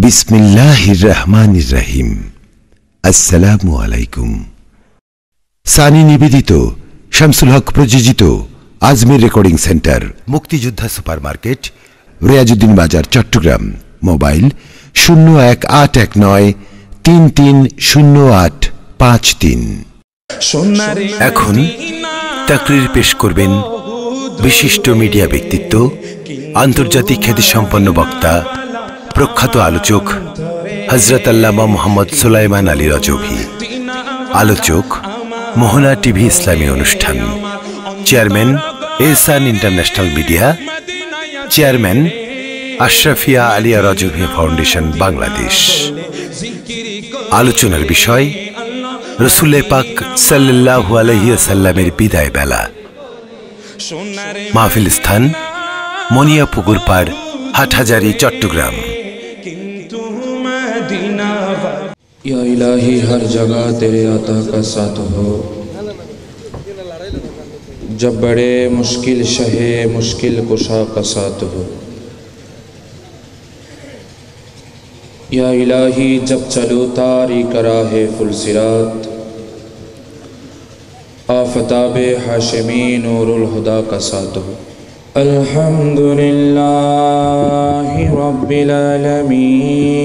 বিসমিল্লাহির রহমানির রহিম। আসসালামু আলাইকুম। সানি নিবেদিত, শামসুল হক প্রযোজিত আজমির রেকর্ডিং সেন্টার, মুক্তিযোদ্ধা সুপারমার্কেট, রিয়াজউদ্দিন বাজার, চট্টগ্রাম। মোবাইল 0189330853। এখন তাকরীর পেশ করবেন বিশিষ্ট মিডিয়া ব্যক্তিত্ব, আন্তর্জাতিক খ্যাতিসম্পন্ন বক্তা, প্রখ্যাত আলোচক হযরত আল্লামা মুহাম্মদ সুলাইমান আলী রজভী। আলোচক মোহনা টিভি ইসলামী অনুষ্ঠান। Chairman Ehsan international media. Chairman Ashrafia Aliya Rizvi foundation Bangladesh. আলোচনার বিষয় রাসূল পাক সাল্লাল্লাহু আলাইহি ওয়াসাল্লামের বিদায় বেলা। মাহফিল স্থান মনিয়া পুকুর পাড়, হাটহাজারী, চট্টগ্রাম। या इलाही हर जगह तेरे आता का साथ हो, जब बड़े मुश्किल शहे मुश्किल कुशा का साथ हो। या इलाही जब चलो तारी करा है फुलसिरात, आफताबे हाशिमी नूरुल हुदा का साथ हो। अल्हम्दुलिल्लाहि रब्बिल आलमीन,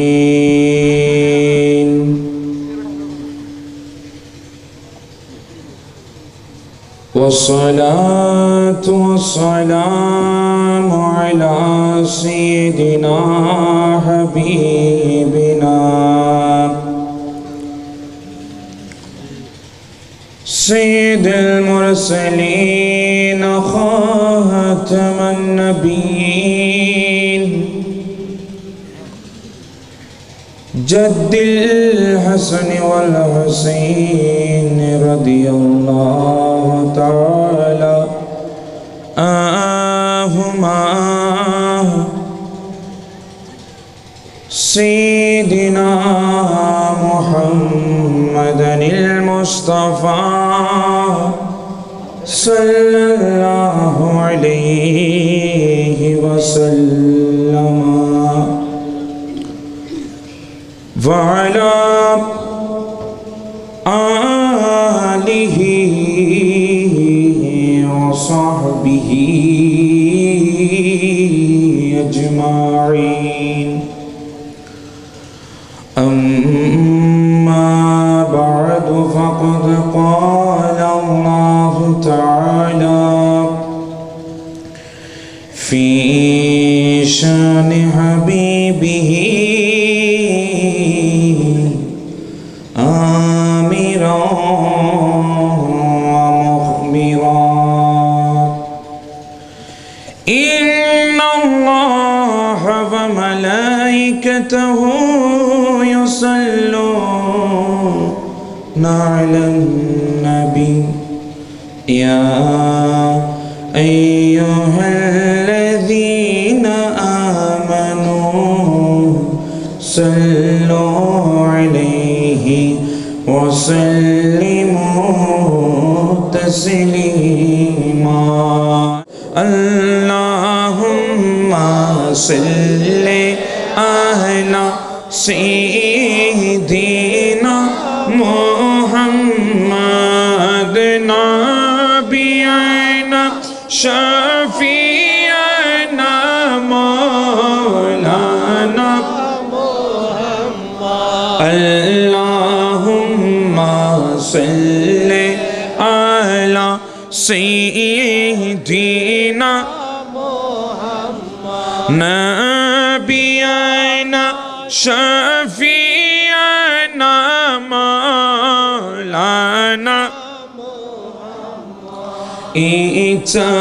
वस्सलातु वस्सलामु अला सय्यिदिना हबीबिना सय्यिदुल मुरसलीन खातमुन नबिय्यीन जद्दिल हसन वल हुसैन रदियल्लाहु ताला अन्हुमा सय्यिदिना मुहम्मदिल मुस्तफा सल्लल्लाहु अलैहि वसल्लम वअला आलिहि वसहबिहि अजमाइन। अम्मा बअदु फ़क़द क़ाल अल्लाहु तआला फ़ी शान हबीबिही मलाइकतहु युसल्लूना अलन नबी या अय्युहल्लज़ीना आमनू सल्लू अलैहि वसल्लिमू तस्लीमा। अल्लाहुम्मा सल्लि अला सय्यिदिना मुहम्मद नबियना शफीअना मौलाना अल्लाहुम्मा सल्लि अला सय्यिदिना नबियना शफीअना मौलाना इच्छा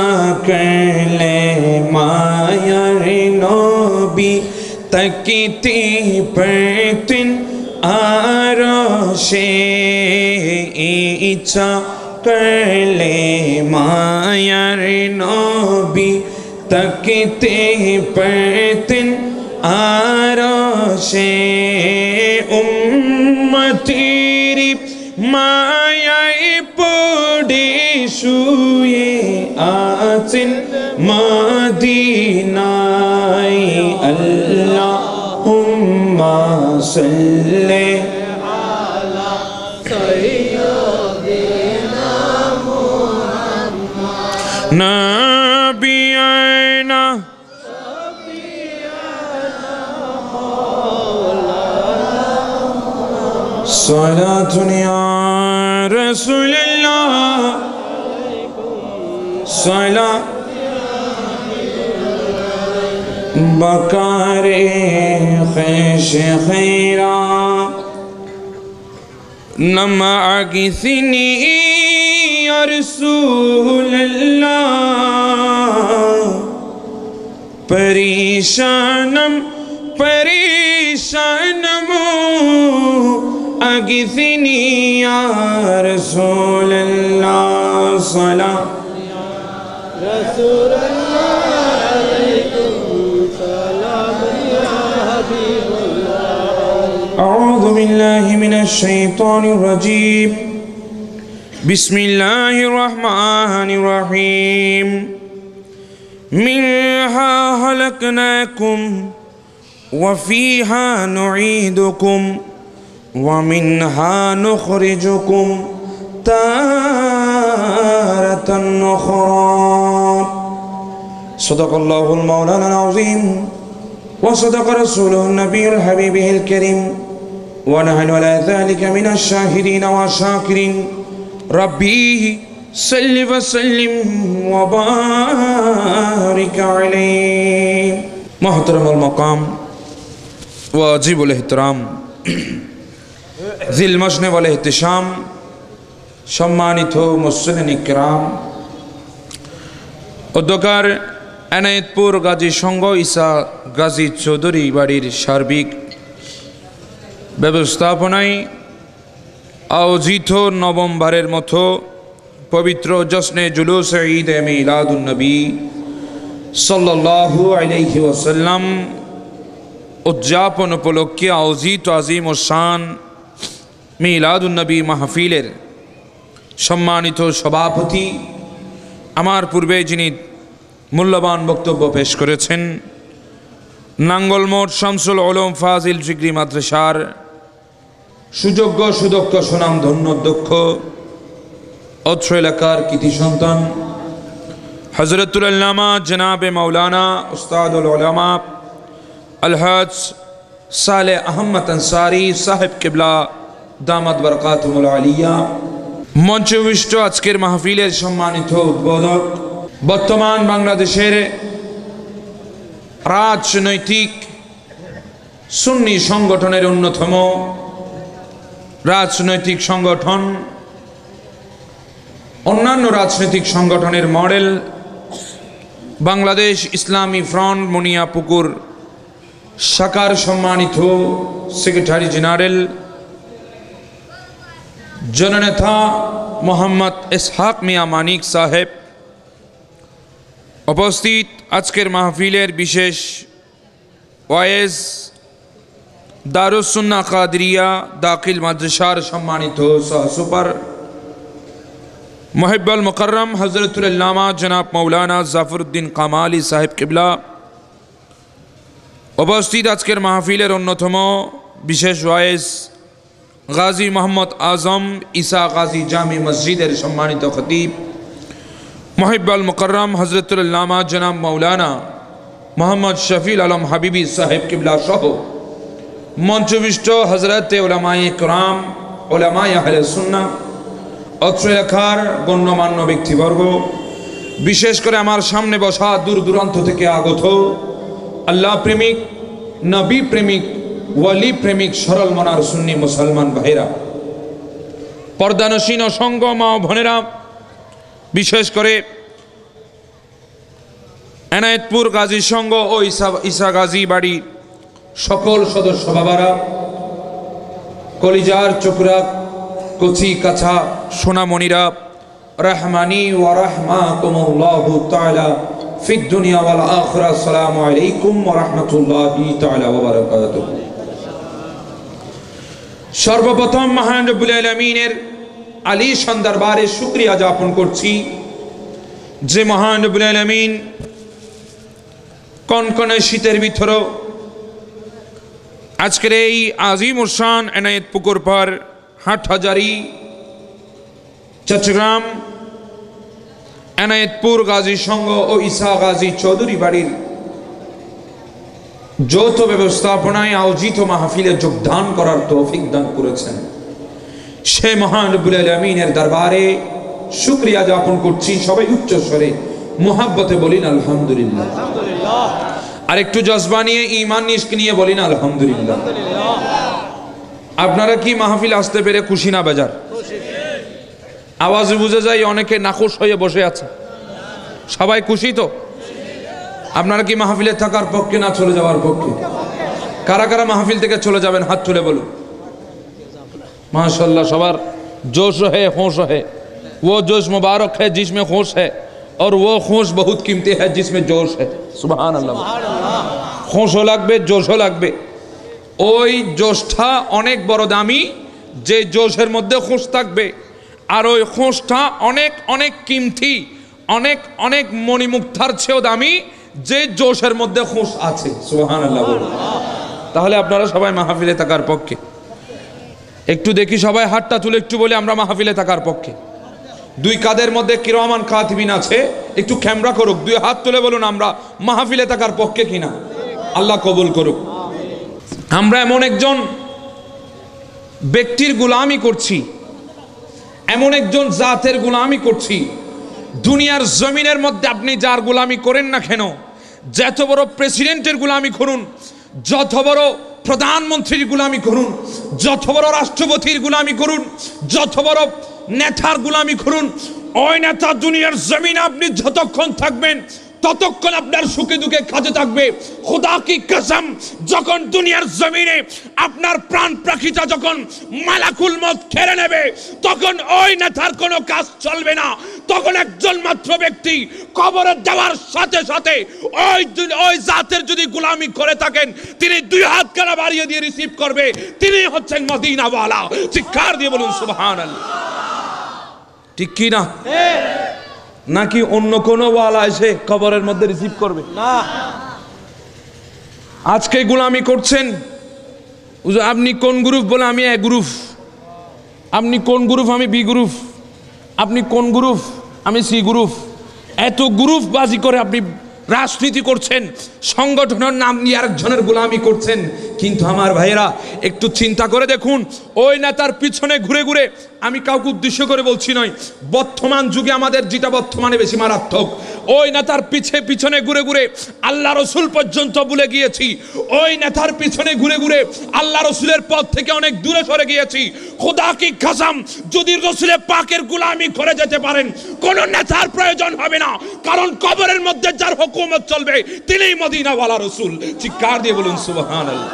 करले मायर नबी तकिती परतिन आरोशे। इच्छा करले मायर नबी तकिते परतिन आरोशे। उम्मतेरी मायाए पड़े शुए आसिन मदीनाए। अल्लाहुम्मा सल्ले नबीना सलातुन या रसूलल्लाह सला बकारे खैश खैरा नमा आगिसनी या रसूलल्लाह परेशानम परेशानमो आगिसनी या रसूलल्लाह सला أعوذ بالله من الشيطان الرجيم بسم الله الرحمن الرحيم منها خلقناكم وفيها نعيدكم ومنها نخرجكم تارة أخرى صدق الله المولانا العظيم وصدق رسوله النبي الحبيب الكريم ونحن على ذلك من الشاهدين والشاكرين ربي صل وسلم وبارك عليه محترم المقام واجب الاحترام ذي المجن والاحتشام সম্মানিত মুসলিম ইকরাম অধ্যকার এনায়েতপুর গাজী সংঘ ঈসা গাজী চৌধুরী বাড়ির সার্বিক ব্যবস্থাপনায় আয়োজিত নবমবারের মতো পবিত্র জশ্নে জুলুস ঈদ মিলাদুন নবী সাল্লাল্লাহু আলাইহি ওয়াসাল্লাম উদযাপন উপলক্ষে আয়োজিত আজিম ও শান মিলাদুন নবী মাহফিলের সম্মানিত সভাপতি আমার পূর্বে যিনি মূল্যবান বক্তব্য পেশ করেছেন নাঙ্গলমোড় শামসুল উলুম ফাজিল ডিগ্রি মাদ্রাসার সুযোগ্য সুদক্ষ সুনামধন্য অধ্যক্ষ অত্র এলাকার কৃতি সন্তান হযরতুল আল্লামা জনাবে মাওলানা উস্তাদুল উলামা আলহাজ সালেহ আহমদ আনসারী সাহেব কিবলা দামাত বরকাতুহুল আলিয়া মঞ্চবিষ্ট আজকের মাহফিলের সম্মানিত উদ্বোধক বর্তমান বাংলাদেশের রাজনৈতিক সুন্নি সংগঠনের অন্যতম রাজনৈতিক সংগঠন অন্যান্য রাজনৈতিক সংগঠনের মডেল বাংলাদেশ ইসলামী ফ্রন্ট মনিয়াপুকুর শাখার সম্মানিত সেক্রেটারি জেনারেল জননেতা মোহাম্মদ ইসহাক মিয়া মানিক সাহেব উপস্থিত আজকের মাহফিলের বিশেষ ওয়াইজ দারুস সুন্নাহ কাদরিয়া দাখিল মাদ্রাসার সম্মানিত সহসুপার মুহিব্বুল মুকাররম হযরতুল আল্লামা জনাব মাওলানা জাফরউদ্দিন কামালি সাহেব কিবলা উপস্থিত আজকের মাহফিলের অন্যতম বিশেষ ওয়াইজ গাজী মোহাম্মদ আজম ঈসা গাজী জামি মসজিদের সম্মানিত খতিব মুহিব্বুল মুকাররম হযরতুল আল্লামা জনাব মাওলানা মোহাম্মদ শফিল আলম হাবিবি সাহেব কিবলা সহ মঞ্চবিষ্ট হযরতে উলামায়ে কিরাম উলামায়ে আহলে সুন্নাহ অত্র এলাকার গণ্যমান্য ব্যক্তিবর্গ বিশেষ করে আমার সামনে বসা দূর দূরান্ত থেকে আগত আল্লাহ প্রেমিক নবী প্রেমিক ওয়ালি প্রেমিক সরল মনার সুন্নি মুসলমান ভাইরা পর্দানসীন অসংখ্য মা ও বোনেরা বিশেষ করে এনায়েতপুর গাজী সংঘ ও ঈসা গাজী বাড়ি সকল সদস্য বাবারা কলিজার চোখরা কচি কাছা সোনামণিরা রহমানি ওয়া রাহমাকুমুল্লাহু তাআলা ফিদ দুনিয়া ওয়াল আখিরা আসসালামু আলাইকুম ওয়া রাহমাতুল্লাহি তাআলা ওয়া বারাকাতুহু সর্বপ্রথম মহান রব্বুল আলামিনের আলীশান দরবারে শুকরিয়া জ্ঞাপন করছি যে মহান রব্বুল আলামিন কনকনে শীতের ভিতর আজকের এই আজিম উরশান এনায়েত পুকুর পার হাটহাজারি চট্টগ্রাম এনায়েতপুর গাজী সংঘ ও ঈসা গাজী চৌধুরী বাড়ির যৌথ ব্যবস্থাপনায় আয়োজিত মাহফিলে যোগদান করার তৌফিক দান করেছেন সে মহান রব্বুল আলামিনের দরবারে শুকরিয়া জ্ঞাপন করছি। সবাই উচ্চ স্বরে মুহাব্বতে বলিন আলহামদুলিল্লাহ। আর একটু জজবা নিয়ে ঈমান নিয়ে বলিন আলহামদুলিল্লাহ। আপনারা কি মাহফিল আসতে পেরে খুশি না বেজার? আওয়াজে বুঝে যায় অনেকে নাখুশ হয়ে বসে আছে। সবাই খুশি তো? আপনারা কি মাহফিলে থাকার পক্ষে না চলে যাওয়ার পক্ষে? কারা কারা মাহফিল থেকে চলে যাবেন হাত তুলে বলুন। माशाल्लाह सवार जोश है होश है, वो जोश मुबारक है जिसमें होश है, और वो होश बहुत कीमती है जिसमें जोश है। सुभान अल्लाह। होशो लागबे जोशो लागबे। ওই জোশটা অনেক বড় দামি যে জোশের মধ্যে হোশ থাকবে, আর ওই হোশটা অনেক অনেক কিমতি, অনেক অনেক মণিমুক্তার চেয়েও দামি যে জোশের মধ্যে হোশ আছে। সুবহানাল্লাহ। তাহলে আপনারা সবাই মাহফিলে থাকার পক্ষে? একটু দেখি সবাই হাতটা তুলে একটু বলে আমরা মাহফিলে থাকার পক্ষে। দুই কাদের মধ্যে কিরামান কাতিবিন আছে, একটু ক্যামেরা করুক, দুই হাত তুলে বলুন আমরা মাহফিলে থাকার পক্ষে কিনা। আল্লাহ কবুল করুক। আমরা এমন একজন ব্যক্তির গোলামি করছি, এমন একজন জাতের গোলামি করছি, দুনিয়ার জমিনের মধ্যে আপনি যার গোলামি করেন না কেন, যত বড় প্রেসিডেন্টের গোলামি করুন, যত বড় প্রধানমন্ত্রীর গোলামি করুন, যত বড় রাষ্ট্রপতির গোলামি করুন, যত বড় নেতার গোলামি করুন, ওই নেতা দুনিয়ার জমিনে আপনি যতক্ষণ থাকবেন ততক্ষণ আপনার সুখে দুঃখে কাজে থাকবে। খোদা কি কসম, যখন দুনিয়ার জমিনে আপনার প্রাণ প্রাকৃতা যখন মালাকুল মউত কেড়ে নেবে, তখন ওই নেতার কোনো কাজ চলবে না। তখন একজন মাত্র ব্যক্তি কবরে যাওয়ার সাথে সাথে ওই জাতের যদি গোলামি করে থাকেন, তিনি দুই হাত কানা বাড়িয়ে দিয়ে রিসিভ করবে। তিনি হচ্ছেন মদিনাওয়ালা। চিৎকার দিয়ে বলুন সুবহানাল্লাহ। ঠিক কি না? নাকি অন্য কোনো ওয়ালা এসে কবরের মধ্যে রিসিভ করবে? না। আজকে গোলামি করছেন। আপনি কোন গ্রুপ? বলে আমি এ গ্রুপ। আপনি কোন গ্রুপ? আমি বি গ্রুপ। আপনি কোন গ্রুপ? আমি সি গ্রুপ। এত গ্রুপ বাজি করে আপনি রাজনীতি করছেন, সংগঠনের নাম নিয়ে আরেকজনের গোলামি করছেন। কিন্তু আমার ভাইয়েরা একটু চিন্তা করে দেখুন, ওই নেতার পিছনে ঘুরে ঘুরে, আমি কাউকে উদ্দেশ্য করে বলছি নয়, বর্তমান যুগে আমাদের যেটা বর্তমানে বেশি মারাত্মক, ওই নেতার পিছনে ঘুরে ঘুরে আল্লাহ রসুল পর্যন্ত ভুলে গিয়েছি। ওই নেতার পিছনে ঘুরে ঘুরে আল্লাহ রসুলের পথ থেকে অনেক দূরে সরে গিয়েছি। খোদা কি কসম, যদি রসুলের পাকের গোলামি করে যেতে পারেন, কোন নেতার প্রয়োজন হবে না, কারণ কবরের মধ্যে যার হুকুমত চলবে তিনিই মদিনাওয়ালা রসুল। চিৎকার দিয়ে বলুন সুবহানাল্লাহ।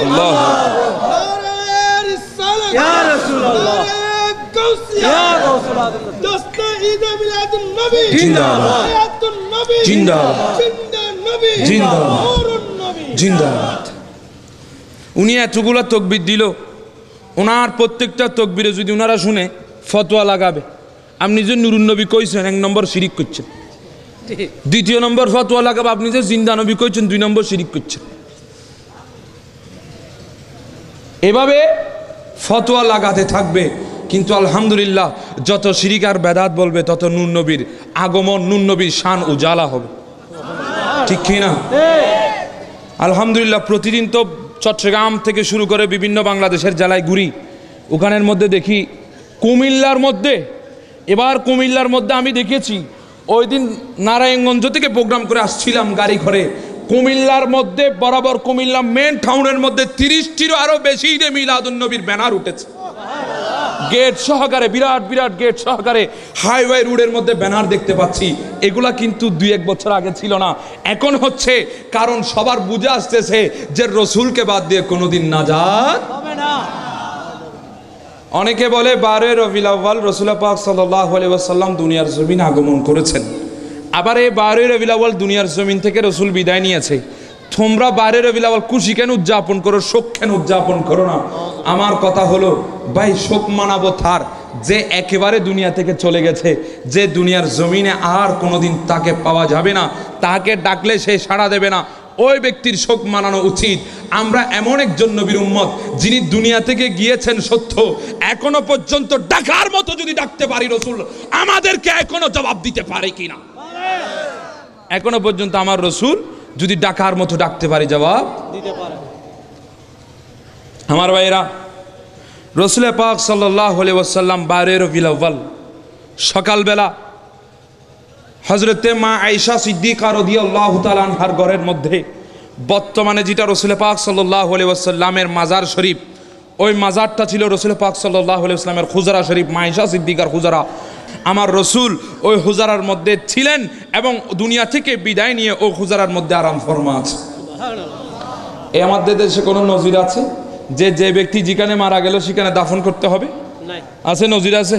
আল্লাহু আকবার। ইয়া রাসূলুল্লাহ, ইয়া রাসূলুল্লাহ, দস্তে ঈদ মিলাদুন নবী জিন্দাবাদ, হায়াতুন নবী জিন্দাবাদ, জিন্দা নবী জিন্দাবাদ, নূরুন নবী জিন্দাবাদ। উনি এতগুলো তাকবীর দিল, ওনার প্রত্যেকটা তাকবীরে যদি ওনারা শুনে ফতোয়া লাগাবে, আপনি যে নূরুন নবী কইছেন 1 নম্বর শিরিক করছেন, দ্বিতীয় নম্বর ফতোয়া লাগাবে আপনি যে জিন্দা নবী কইছেন 2 নম্বর শিরিক করছেন। এভাবে ফতোয়া লাগাতে থাকবে। কিন্তু আলহামদুলিল্লাহ, যত শিরিক আর বেদাত বলবে তত নূর নবীর আগমন, নূর নবীর শান উজালা হবে। ঠিক কি না? আলহামদুলিল্লাহ। প্রতিদিন তো চট্টগ্রাম থেকে শুরু করে বিভিন্ন বাংলাদেশের জেলায় ঘুরি, ওখানের মধ্যে দেখি কুমিল্লার মধ্যে, এবার কুমিল্লার মধ্যে আমি দেখেছি, ওই দিন নারায়ণগঞ্জ থেকে প্রোগ্রাম করে আসছিলাম গাড়ি করে, কুমিল্লার মধ্যে বরাবর কুমিল্লা মেন টাউনের মধ্যে 30টিরও আরো বেশি ঈদে মিলাদুন নবীর ব্যানার উঠেছে, গেট সহকারে, বিরাট বিরাট গেট সহকারে হাইওয়ে রোডের মধ্যে ব্যানার দেখতে পাচ্ছি। এগুলা কিন্তু 2-1 বছর আগে ছিল না, এখন হচ্ছে। কারণ সবার বুঝে আসতেছে যে রসুলকে বাদ দিয়ে কোনোদিন নাজাত হবে না। অনেকে বলে 12 রবিউল আউয়াল রাসূল পাক সাল্লাল্লাহু আলাইহি ওয়াসাল্লাম দুনিয়ার জমিনে আগমন করেছেন। আবার এই 12 রবিউল আউয়াল দুনিয়ার জমিন থেকে রসুল বিদায় নিয়েছে। তোমরা 12 রবিউল আউয়াল খুশি কেন উদযাপন করো, শোক কেন উদযাপন করো না? আমার কথা হলো ভাই, শোক মানাবো তার যে একেবারে দুনিয়া থেকে চলে গেছে, যে দুনিয়ার জমিনে আর কোনোদিন তাকে পাওয়া যাবে না, তাকে ডাকলে সে সাড়া দেবে না। ওই ব্যক্তির শোক মানানো উচিত। আমরা এমন একজন নবীর উম্মত যিনি দুনিয়া থেকে গিয়েছেন সত্য, এখনো পর্যন্ত ডাকার মতো যদি ডাকতে পারি রসুল আমাদেরকে এখনো জবাব দিতে পারে কিনা। এখনো পর্যন্ত আমার রসুল যদি ডাকার মতো ডাকতে পারি জবাব দিতে পারে। আমার ভাইরা, রসুল পাক সাল্লাল্লাহু আলাইহি ওয়াসাল্লাম 12 রবিউল আউয়াল সকালবেলা হযরতে মা আয়েশা সিদ্দিকা রাদিয়াল্লাহু তাআলা আনহার ঘরের মধ্যে, বর্তমানে যেটা রসুল পাক সাল্লাল্লাহু আলাইহি ওয়াসাল্লামের মাজার শরীফ, ওই মাজারটা ছিল রসুল পাক সাল্লাল্লাহু আলাইহি ওয়াসাল্লামের হুজরা শরীফ, মা আয়েশা সিদ্দিকার হুজরা। আমার রসুল ওই হুজরার মধ্যে ছিলেন এবং দুনিয়া থেকে বিদায় নিয়ে ওই হুজরার মধ্যে আরাম ফরমা আছে। এই আমাদের দেশে কোনো নজির আছে যে যে ব্যক্তি যেখানে মারা গেল সেখানে দাফন করতে হবে? আছে? নজির আছে?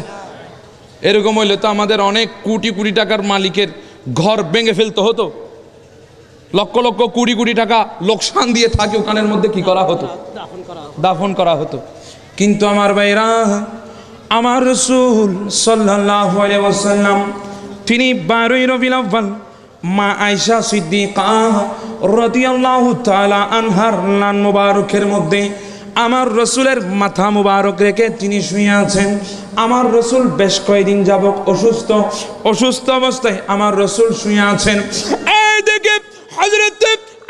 এরকম হইলে তো আমাদের অনেক কোটি কোটি টাকার মালিকের ঘর ভেঙে ফেলতে হতো, লক্ষ লক্ষ কোটি কোটি টাকা লোকসান দিয়ে থাকে ওখানের মধ্যে কি করা হতো? দাফন করা হতো। কিন্তু আমার ভাইরা, আমার রাসূল সাল্লাল্লাহু আলাইহি ওয়াসাল্লাম তিনি 12 রবিউল আউয়াল মা আয়েশা সিদ্দিকা রাদিয়াল্লাহু তাআলা আনহার লান মুবারকের মধ্যে আমার রসুলের মাথা মুবারক রেখে তিনি শুয়ে আছেন। আমার রসুল বেশ কয়েকদিন যাবত অসুস্থ অবস্থায় আমার রসুল শুয়ে আছেন। এইদিকে হযরত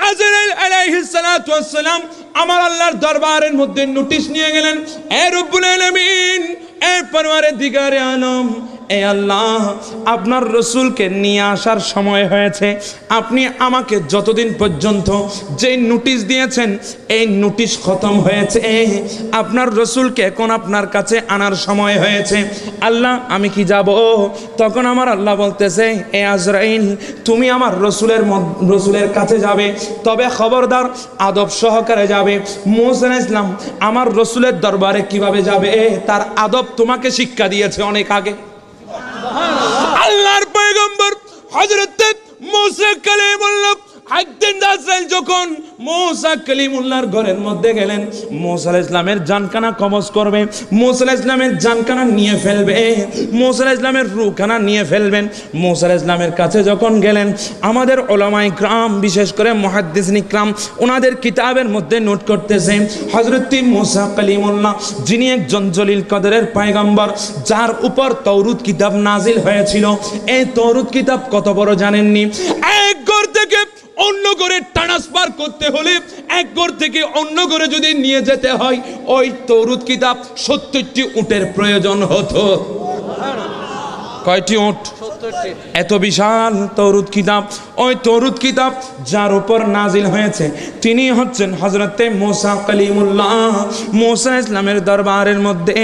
আজরাইল আলাইহিস সালাতু ওয়াস সালাম আমার আল্লাহর দরবারের মধ্যে নোটিশ নিয়ে গেলেন, এ রব্বুল আলামিন, এ পরওয়ারদিগারে আলম, এ আল্লাহ, আপনার রসুলকে নিয়ে আসার সময় হয়েছে। আপনি আমাকে যতদিন পর্যন্ত যে নোটিশ দিয়েছেন এই নোটিশ খতম হয়েছে, আপনার রসুলকে এখন আপনার কাছে আনার সময় হয়েছে। আল্লাহ, আমি কি যাব? তখন আমার আল্লাহ বলতেছে, এ আজরাইল, তুমি আমার রসুলের কাছে যাবে, তবে খবরদার আদব সহকারে যাবে। মুসা আলাইহিস সালাম আমার রসুলের দরবারে কিভাবে যাবে তার আদব তোমাকে শিক্ষা দিয়েছে অনেক আগে। আল্লাহর পয়গম্বর হযরত মুসা কালিমুল্লাহ একদিন আজরাইল যখন মুসা কালিমুল্লাহর ঘরের মধ্যে গেলেন, মুসা আলাইহিস সালামের জানখানা কবজ করবে, মুসা আলাইহিস সালামের জানখানা নিয়ে ফেলবে, মুসা আলাইহিস সালামের রূহখানা নিয়ে ফেলবেন। মুসা আলাইহিস সালামের কাছে যখন গেলেন, আমাদের উলামায়ে কিরাম, বিশেষ করে মুহাদ্দিসিন কিরাম, ওনাদের কিতাবের মধ্যে নোট করতেছে হযরত মুসা কালিমুল্লাহ যিনি একজন জলিল কদরের পয়গম্বর, যার উপর তাওরাত কিতাব নাজিল হয়েছিল। এই তাওরাত কিতাব কত বড় জানেননি? এক ঘর থেকে অন্য ঘরে ট্রান্সফার করতে হলে, এক ঘর থেকে অন্য ঘরে যদি নিয়ে যেতে হয়, ওই তাওরাত কিতাব 70টি উটের প্রয়োজন হতো। কয়টি উট? এত বিশাল তাওরাত কিতাব। ওই তাওরাত কিতাব যার উপর নাজিল হয়েছে তিনি হচ্ছেন হযরতে মুসা কালিমুল্লাহ। মুসা আলাইহিস সালামের দরবারের মধ্যে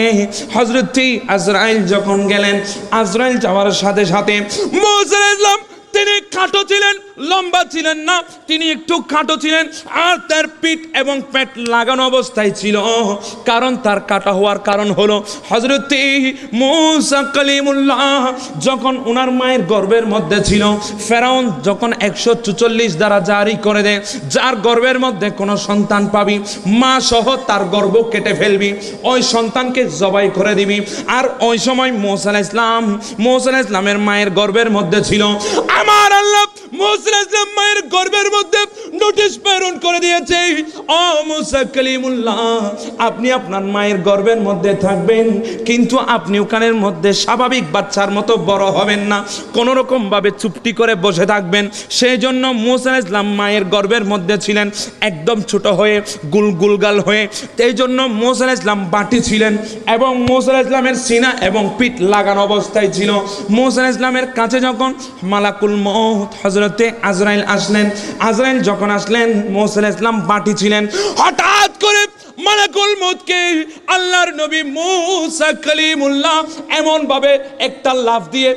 হযরত আজরাইল যখন গেলেন, আজরাইল যাওয়ার সাথে সাথে মুসা আলাইহিস সালাম তিনি খাটো ছিলেন, লম্বা ছিলেন না, তিনি একটু খাটো ছিলেন, আর তার পিঠ এবং পেট লাগানো অবস্থায় ছিল। কারণ তার কাটা হওয়ার কারণ হলো হযরত মুসা কালিমুল্লাহ যখন ওনার মায়ের গর্ভের মধ্যে ছিল, ফেরাউন যখন 144 দ্বারা জারি করে দেয়, যার গর্ভের মধ্যে কোনো সন্তান পাবি মা সহ তার গর্ভ কেটে ফেলবি, ওই সন্তানকে জবাই করে দিবি। আর ওই সময় মুসা আলাইহিস সালামের মায়ের গর্ভের মধ্যে ছিল। আমার আল্লাহ মুসা আলাইহিস সালাম মায়ের গর্ভের মধ্যে নোটিশ প্রেরণ করে দিয়েছে, ও মুসা কালিমুল্লাহ, আপনি আপনার মায়ের গর্ভের মধ্যে থাকবেন, কিন্তু আপনি ওখানের মধ্যে স্বাভাবিক বাচ্চার মতো বড় হবেন না, কোনো রকম ভাবে চুপটি করে বসে থাকবেন। সেই জন্য মুসা আলাইহিস সালাম মায়ের গর্ভের মধ্যে ছিলেন একদম ছোট হয়ে, গুলগাল হয়ে। এই জন্য মুসা আলাইহিস সালাম বাটি ছিলেন এবং মুসা আলাইহিস সালামের সিনা এবং পিঠ লাগানো অবস্থায় ছিল। মুসা আলাইহিস সালামের কাছে যখন মালাকুল মউত হযরতে আজরাইল আসলেন, আজরাইল যখন আসলেন, মুসা আলাইহিস সালাম বাটি ছিলেন। হঠাৎ করে মালাকুল মউতকে আল্লাহর নবী মুসা কালিমুল্লাহ এমন ভাবে একটা লাফ দিয়ে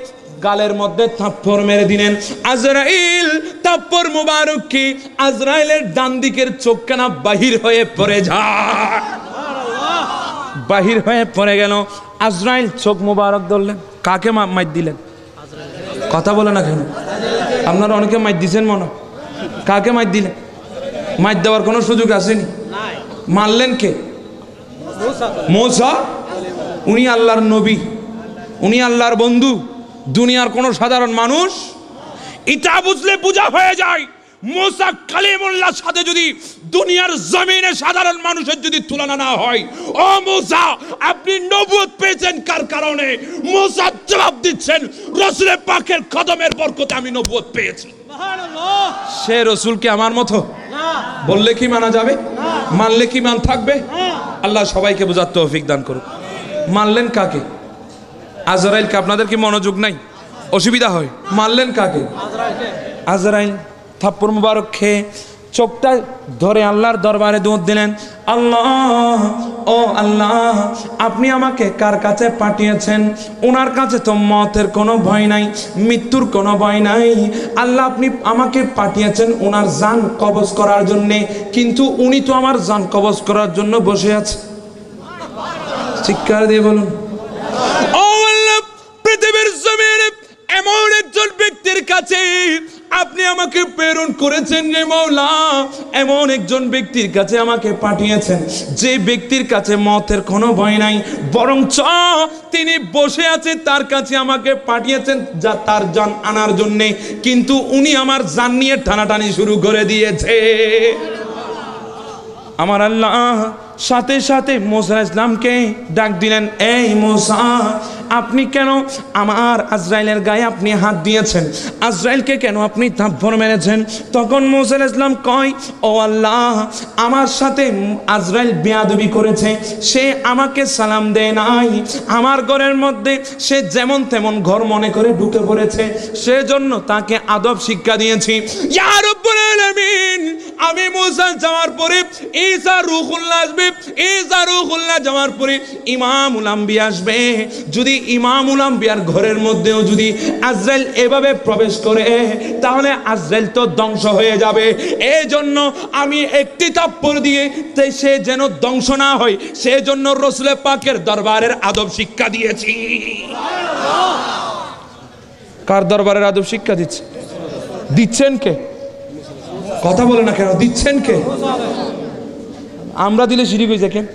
গালের মধ্যে থাপ্পড় মেরে দিলেন। আজরাইল থাপ্পড় মুবারক কি আজরাইলের ডান দিকের চোখখানা বাহির হয়ে পড়ে যায়, বাহির হয়ে পড়ে গেল। আজরাইল চোখ মুবারক ধরলেন। কাকে মাইর দিলেন? কথা বলে না কেন? আপনারা অনেকে মাইর দিচ্ছেন মনে। কাকে মাইর দিলেন? মাইর দেওয়ার কোনো সুযোগ আসেনি। মারলেন কে? মুসা। উনি আল্লাহর নবী, উনি আল্লাহর বন্ধু, দুনিয়ার কোনো সাধারণ মানুষ। এটা বুঝলে বোঝা হয়ে যায় মুসা কালিমুল্লাহর সাথে যদি দুনিয়ার জমিনে সাধারণ মানুষের যদি তুলনা না হয়, ও মুসা আপনি নবুয়ত পেয়েছেন কার কারণে? মুসা জবাব দিচ্ছেন, রাসূল পাকের কদমের বরকতে আমি নবুয়ত পেয়েছি। সুবহানাল্লাহ। সে রাসূল কি আমার মতো? না। বললে কি মানা যাবে? না। মানলে কি মান থাকবে? না। আল্লাহ সবাইকে বোঝার তৌফিক দান করুন। মানলেন কাকে? আজরাইলকে। আপনাদের কি মনোযোগ নাই? অসুবিধা হয়? মানলেন কাকে? আজরাইল। থাপ্পড় মুবারক খেয়ে চোখটা ধরে আল্লাহর দরবারে দৌড় দিলেন, আল্লাহ, ও আল্লাহ, আপনি আমাকে কার কাছে পাঠিয়েছেন? ওনার কাছে তো মতের কোনো ভয় নাই, মৃত্যুর কোনো ভয় নাই। আল্লাহ আপনি আমাকে পাঠিয়েছেন ওনার জান কবজ করার জন্যে, কিন্তু উনি তো আমার জান কবজ করার জন্য বসে আছে। চিৎকার দিয়ে বলুন, ও আল্লাহ, পৃথিবীর জমিনে এমন একজন ব্যক্তির কাছে আপনি আমাকে প্রেরণ করেছেন রে মাওলা, এমন একজন ব্যক্তির কাছে আমাকে পাঠিয়েছেন যে ব্যক্তির কাছে মতের কোনো ভয় নাই, বরঞ্চ তিনি বসে আছে, তার কাছে আমাকে পাঠিয়েছেন যা তার জান আনার জন্যে, কিন্তু উনি আমার জান নিয়ে টানাটানি শুরু করে দিয়েছে। আমার আল্লাহ সাথে সাথে মুসা ইসলামকে ডাক দিলেন, এই মুসা, আপনি কেন আমার আজরাইলের গায়ে আপনি হাত দিয়েছেন? আজরাইলকে কেন আপনি থাপ্পড় মেরেছেন? তখন মুসা ইসলাম কয়, ও আল্লাহ, আমার সাথে আজরাইল বেয়াদবি করেছে, সে আমাকে সালাম দেয় নাই, আমার ঘরের মধ্যে সে যেমন তেমন ঘর মনে করে ঢুকে পড়েছে, সেজন্য তাকে আদব শিক্ষা দিয়েছি। ইয়া রাব্বুল আলামিন, আমি মুসা যাওয়ার পরে ঈসা রূহুল্লাহ আসবে, ঈসা রূহুল্লাহ যাওয়ার পরে ইমামুল আম্বিয়া আসবে। যদি ইমামুল আম্বিয়ার ঘরের মধ্যেও যদি আজরাইল এভাবে প্রবেশ করে, তাহলে আজরাইল তো ধ্বংস হয়ে যাবে। এই জন্য আমি একটি থাপ্পড় দিয়ে সে যেন ধ্বংস না হয়, সেজন্য রাসূল পাকের দরবারের আদব শিক্ষা দিয়েছি। কার দরবারের আদব শিক্ষা দিচ্ছে? দিচ্ছেন কে? কথা বলে না কেন? দিচ্ছেন কে? আমরা দিলে শিরিক হয়ে যায় কেন?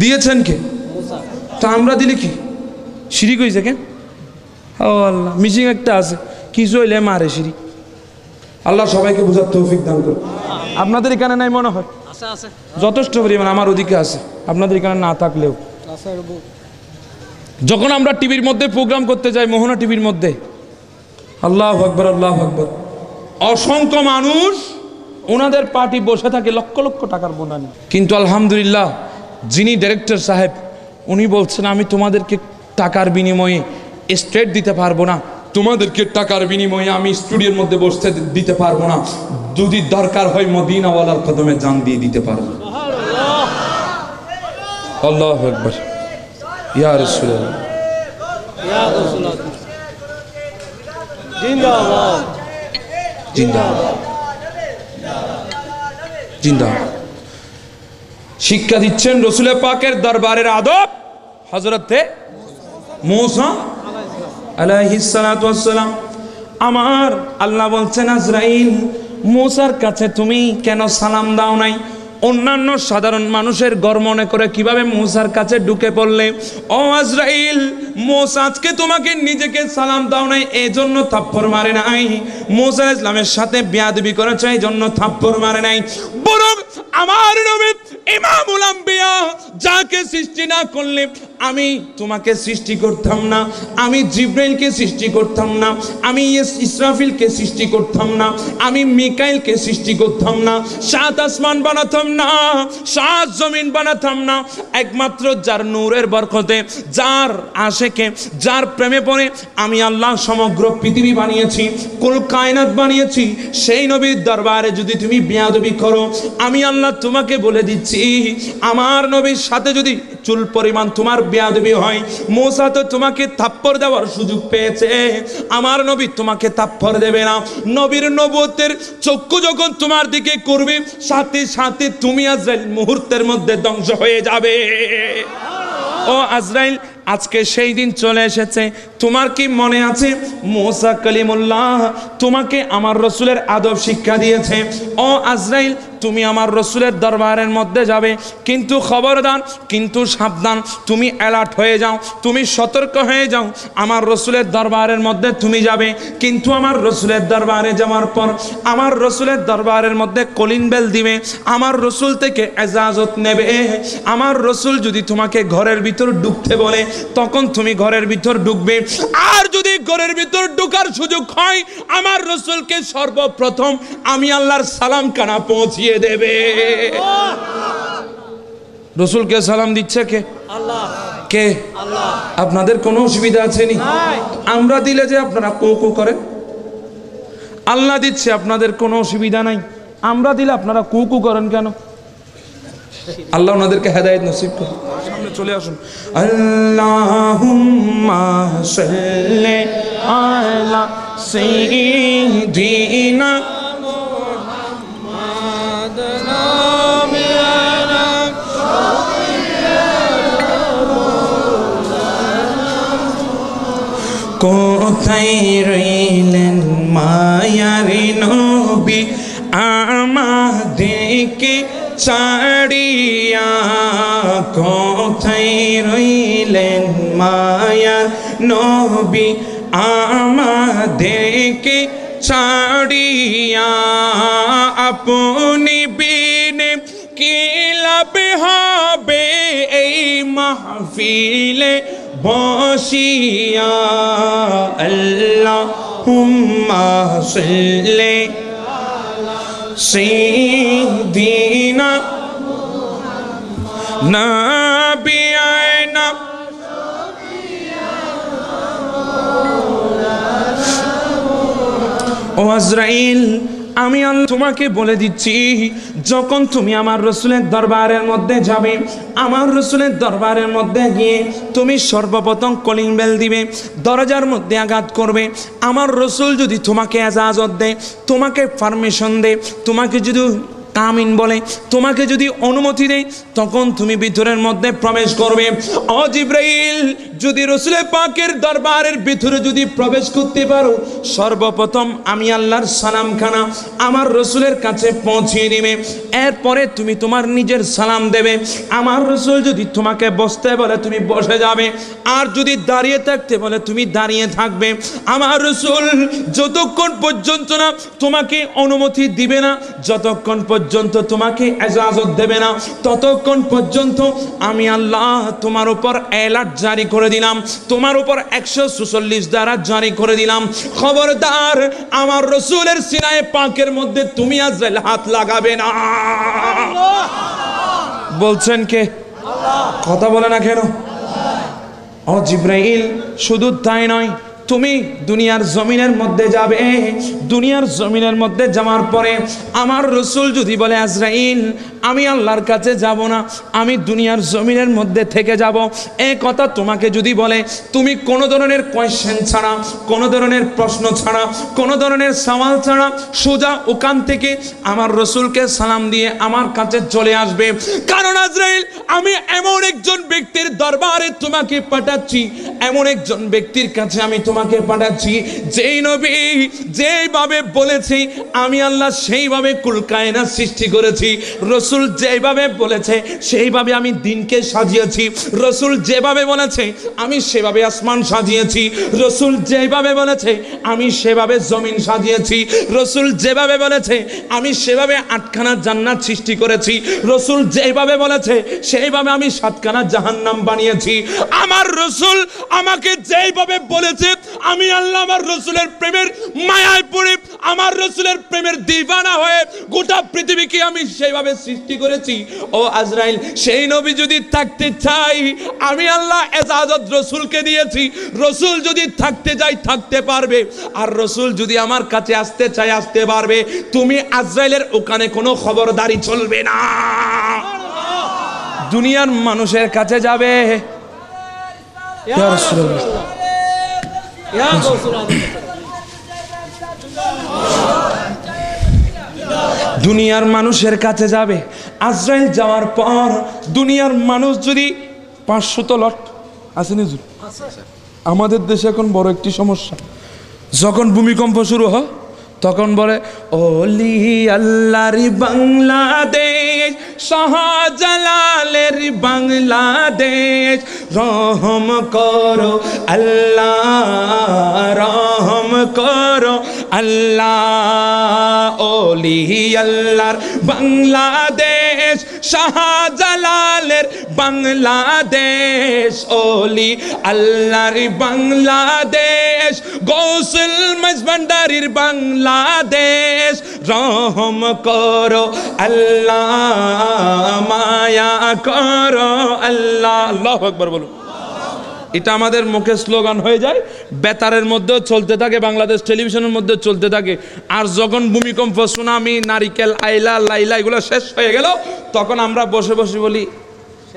দিয়েছেন কে? তা আমরা দিলে কি শিরিক হয়ে যায় কেন? ও আল্লাহ, মিশিং একটা আছে, কিছু হইলে মারে শিরিক। আল্লাহ সবাইকে বোঝার তৌফিক দান করুন। আপনাদের এখানে নাই মনে হয়? যথেষ্ট পরিমাণ আমার ওদিকে আছে, আপনাদের এখানে না থাকলেও। যখন আমরা টিভির মধ্যে প্রোগ্রাম করতে যাই, মোহনা টিভির মধ্যে, আল্লাহু আকবার, আল্লাহু আকবার, অসংখ্য মানুষ ওনাদের পার্টি বসে থাকে লক্ষ লক্ষ টাকার বনানি, কিন্তু আলহামদুলিল্লাহ যিনি ডাইরেক্টর সাহেব উনি বলছেন, আমি তোমাদেরকে টাকার বিনিময়ে স্টেট দিতে পারবো না, তোমাদেরকে টাকার বিনিময়ে আমি স্টুডিওর মধ্যে বসতে দিতে পারবো না, যদি দরকার হয় মদিনাওয়ালার কদমে জান দিয়ে দিতে পারবো। আল্লাহু আকবার, ইয়া রাসূলুল্লাহ, ইয়া রাসূলুল্লাহ, জিন্দাবাদ, জিন্দাবাদ, জিন্দাবাদ। শিক্ষা দিচ্ছেন রাসূল পাকের দরবারের আদব হযরতে মূসা আলাইহিস সালাতু ওয়াস সালাম। আমার আল্লাহ বলছেন, আজরাইল, মূসার কাছে তুমি কেন সালাম দাও নাই? অন্যান্য সাধারণ মানুষের ঘর মনে করে কিভাবে মূসার কাছে ঢুকে পড়লে? ও আজরাইল, মূসা আজকে তোমাকে নিজেকে সালাম দাও নাই, এই জন্য থাপ্পড় মারে নাই। মূসা আলাইহিস সালামের সাথে বেয়াদবি করেছে, এই জন্য থাপ্পড় মারে নাই। বরং আমার নবী ইমামুল আম্বিয়া যাকে সৃষ্টি না করলে আমি তোমাকে সৃষ্টি করতাম না, আমি জিব্রাইলকে সৃষ্টি করতাম না, আমি ইসরাফিলকে সৃষ্টি করতাম না, আমি মিকাইলকে সৃষ্টি করতাম না, সাত আসমান বানাতাম না, সাত জমিন বানাতাম না। একমাত্র যার নূরের বরকতে, যার আশেকে, যার প্রেমে পড়ে আমি আল্লাহ সমগ্র পৃথিবী বানিয়েছি, কুল কায়নাত বানিয়েছি। সেই নবীর দরবারে যদি তুমি বেয়াদবি করো, আমি আল্লাহ তোমাকে বলে দিচ্ছি, আমার নবীর সাথে যদি চুল পরিমাণ তোমার বেয়াদবি হয়, মূসা তো তোমাকে থাপ্পড় দেওয়ার সুযোগ পেয়েছে, আমার নবী তোমাকে থাপ্পড় দেবে না। নবীর নবুয়তের চক্ষু যখন তোমার দিকে করবে, সাথে সাথে তুমি আজরাইল মুহূর্তের মধ্যে ধ্বংস হয়ে যাবে। ও আজরাইল, আজকে সেই দিন চলে এসেছে, তোমার কি মনে আছে মুসা কালিমুল্লাহ তোমাকে আমার রসুলের আদব শিক্ষা দিয়েছে, ও আজরাইল তুমি আমার রসুলের দরবারের মধ্যে যাবে, কিন্তু খবরদার, কিন্তু সাবধান, তুমি অ্যালার্ট হয়ে যাও, তুমি সতর্ক হয়ে যাও। আমার রসুলের দরবারের মধ্যে তুমি যাবে, কিন্তু আমার রসুলের দরবারে যাওয়ার পর আমার রসুলের দরবারের মধ্যে কলিং বেল দিবে, আমার রসুল থেকে এজাজত নেবে। আমার রসুল যদি তোমাকে ঘরের ভিতর ঢুকতে বলে তখন তুমি ঘরের ভিতর ঢুকবে, আর যদি ঘরের ভিতর ঢোকার সুযোগ হয় আমার রসুলকে সর্বপ্রথম আমি আল্লাহর সালাম কানা পৌঁছিয়ে দেবে। রসুলকে সালাম দিচ্ছে কে? আল্লাহ। কে? আল্লাহ। আপনাদের কোনো অসুবিধা আছে নি? আমরা দিলে যে আপনারা কো করেন, আল্লাহ দিচ্ছে আপনাদের কোনো অসুবিধা নাই, আমরা দিলে আপনারা কু করেন কেন? আল্লাহ ওনাদেরকে হেদায়েত নসিব করুন। সামনে চলে আসুন। আল্লাহুম্মা সাল্লি আলা সাইয়্যিদিনা মুহাম্মাদ নাবিয়ানা কোথায় রইলেন মায়ার নবী আমাদেরকে ছাড়িয়া, কোথায় রইলেন মায়ার নবী আমাদেরকে ছাড়িয়া, আপনি বিনে কি লাভ হবে এই মাহফিলে বসিয়া। আল্লাহুম্মা সাল্লি সাইয়্যিদিনা নাবিয়ানা ও আজরাইল, আমি আল্লাহ তোমাকে বলে দিচ্ছি, যখন তুমি আমার রসুলের দরবারের মধ্যে যাবে, আমার রসুলের দরবারের মধ্যে গিয়ে তুমি সর্বপ্রথম কলিং বেল দিবে, দরজার মধ্যে আঘাত করবে। আমার রসুল যদি তোমাকে এজাজত দেয়, তোমাকে পারমিশন দেয়, তোমাকে যদি কামিন বলে, তোমাকে যদি অনুমতি দেয়, তখন তুমি ভিতরের মধ্যে প্রবেশ করবে। ও জিবরাইল, যদি রসুল পাকের দরবারের ভিতরে যদি প্রবেশ করতে পারো, সর্বপ্রথম আমি আল্লাহর সালামখানা আমার রসুলের কাছে পৌঁছিয়ে দিবে, এরপরে তুমি তোমার নিজের সালাম দেবে। আমার রসুল যদি তোমাকে বসতে বলে তুমি বসে যাবে, আর যদি দাঁড়িয়ে থাকতে বলে তুমি দাঁড়িয়ে থাকবে। আমার রসুল যতক্ষণ পর্যন্ত না তোমাকে অনুমতি দিবে না, যতক্ষণ পর্যন্ত তোমাকে ইজাজত দেবে না, ততক্ষণ পর্যন্ত আমি আল্লাহ তোমার উপর অ্যালার্ট জারি করে দিলাম, তোমার উপর 146 দ্বারা জারি করে দিলাম। খবরদার আমার রসুলের সিনায়ে পাকের মধ্যে তুমি আজরাইল হাত লাগাবে না। বলছেন কে? কথা বলে না কেন? ও জিবরাইল, শুধু তাই নয়, তুমি দুনিয়ার জমিনের মধ্যে যাবে, দুনিয়ার জমিনের মধ্যে যাওয়ার পরে আমার রসুল যদি বলে আজরাইল আমি আল্লাহর কাছে যাব না, আমি দুনিয়ার জমিনের মধ্যে থেকে যাব, এই কথা তোমাকে যদি বলে, তুমি কোনো ধরনের কোয়েশ্চেন ছাড়া, কোনো ধরনের প্রশ্ন ছাড়া, কোনো ধরনের সওয়াল ছাড়া সোজা ওখান থেকে আমার রসুলকে সালাম দিয়ে আমার কাছে চলে আসবে। কারণ আজরাইল আমি এমন একজন ব্যক্তির দরবারে তোমাকে পাঠাচ্ছি, এমন একজন ব্যক্তির কাছে আমি তোমাকে পাঠাচ্ছি, যেই নবী যেইভাবে বলেছি আমি আল্লাহ সেইভাবে কুল কায়নাত সৃষ্টি করেছি। রসুল যেভাবে বলেছে সেইভাবে আমি দিনকে সাজিয়েছি, রসুল যেভাবে বলেছে আমি সেভাবে আসমান সাজিয়েছি, রসুল যেভাবে বলেছে আমি সেভাবে জমিন সাজিয়েছি, রসুল যেভাবে বলেছে আমি সেভাবে 8খানা জান্নাত সৃষ্টি করেছি, রসুল যেভাবে বলেছে সেইভাবে আমি 7খানা জাহান্নাম বানিয়েছি। আমার রসুল আমাকে যেইভাবে বলেছে আমি আল্লাহ আমার রসুলের প্রেমের মায়ায় পড়ে, আমার রসুলের প্রেমের দিওয়ানা হয়ে গোটা পৃথিবীকে আমি সেইভাবে সৃষ্টি করেছি। ও আজরাইল, সেই নবী যদি থাকতে চাই আমি আল্লাহ ইজাজত রসুলকে দিয়েছি, রসুল যদি থাকতে চাই থাকতে পারবে, আর রসুল যদি আমার কাছে আসতে চাই আসতে পারবে। তুমি আজরাইলের ওখানে কোনো খবরদারি চলবে না। দুনিয়ার মানুষের কাছে যাবে, ইয়া রাসূলুল্লাহ, দুনিয়ার মানুষের কাছে যাবে। আজরাইল যাওয়ার পর দুনিয়ার মানুষ যদি 500 লট আসেনি, আমাদের দেশে এখন বড় একটি সমস্যা, যখন ভূমিকম্প শুরু হয় তখন বলে ওলি আল্লাহর বাংলাদেশ, শাহজালালের বাংলাদেশ, রহম করো আল্লাহ, রহম করো আল্লাহ। ওলি আল্লাহর বাংলাদেশ, শাহজালালের বাংলাদেশ, ওলি আল্লাহর বাংলাদেশ, গৌসুল মজভান্ডারির বাংলাদেশ, রহম করো আল্লাহ, মায়া করো আল্লাহ। আল্লাহু আকবার বলুন। এটা আমাদের মুখে স্লোগান হয়ে যায়, বেতারের মধ্যেও চলতে থাকে, বাংলাদেশ টেলিভিশনের মধ্যে চলতে থাকে। আর যখন ভূমিকম্প, সুনামি, নারিকেল, আইলা, লাইলা এগুলো শেষ হয়ে গেল, তখন আমরা বসে বসে বলি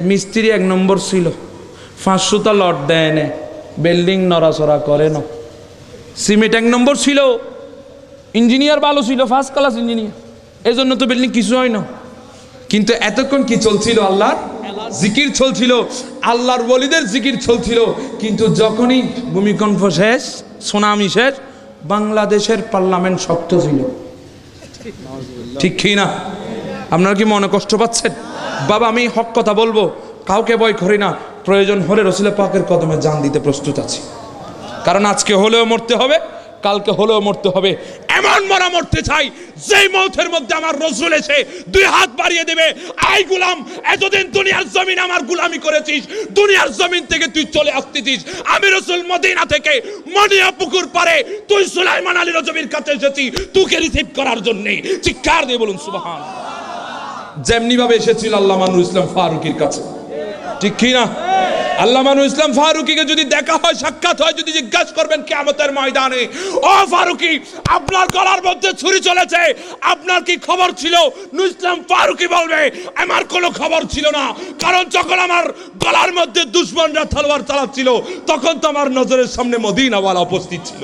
মিস্ত্রি 1 নম্বর ছিল, 500টা লট দেয় না, বিল্ডিং নড়াচড়া করে না। সিমেন্ট 1 নম্বর ছিল, ইঞ্জিনিয়ার ভালো ছিল, ফার্স্ট ক্লাস ইঞ্জিনিয়ার, এই জন্য তো বিল্ডিং কিছু হয় না। কিন্তু এতক্ষণ কি চলছিল? আল্লাহর জিকির চলছিল, আল্লাহর ওলিদের জিকির চলছিল। কিন্তু যখনই ভূমিকম্প শেষ, সুনামি শেষ, বাংলাদেশের পার্লামেন্ট শক্ত ছিল। ঠিক কি না? আপনারা কি মনে কষ্ট পাচ্ছেন? বাবা, আমি হক কথা বলবো, কাউকে ভয় করি না, প্রয়োজন হলে রসুল পাকের কদমে জান দিতে প্রস্তুত আছি। কারণ আজকে হলেও মরতে হবে, কালকে হলেও মরতে হবে। এমন মরা মরতে চাই যেই মৌতের মধ্যে আমার রসুল এসে 2 হাত বাড়িয়ে দেবে, আই গোলাম, এতদিন দুনিয়ার জমিন আমার গোলামি করেছিস, দুনিয়ার জমিন থেকে তুই চলে আসতেছিস, আমি রসুল মদিনা থেকে মনিয়া পুকুর পারে তুই সুলাইমান আলী রজবীর কাছে এসেছি তোকে রিসিভ করার জন্যে। চিৎকার দিয়ে বলুন সুবহানাল্লাহ। যেমনি ভাবে এসেছিল আল্লামা নুরুল ইসলাম ফারুকীর কাছে, ঠিক কি না? আল্লামা নুরুল ইসলাম ফারুকীকে যদি দেখা হয়, সাক্ষাৎ হয়, যদি জিজ্ঞাসা করবেন কিয়ামতের ময়দানে, ও ফারুকী, আপনার গলার মধ্যে ছুরি চলেছে, আপনার কি খবর ছিল? নুরুল ইসলাম ফারুকী বলবে, আমার কোনো খবর ছিল না, কারণ যখন আমার গলার মধ্যে দুশমনরা তলোয়ার চালাচ্ছিল, তখন তো আমার নজরের সামনে মদিনাওয়ালা উপস্থিত ছিল।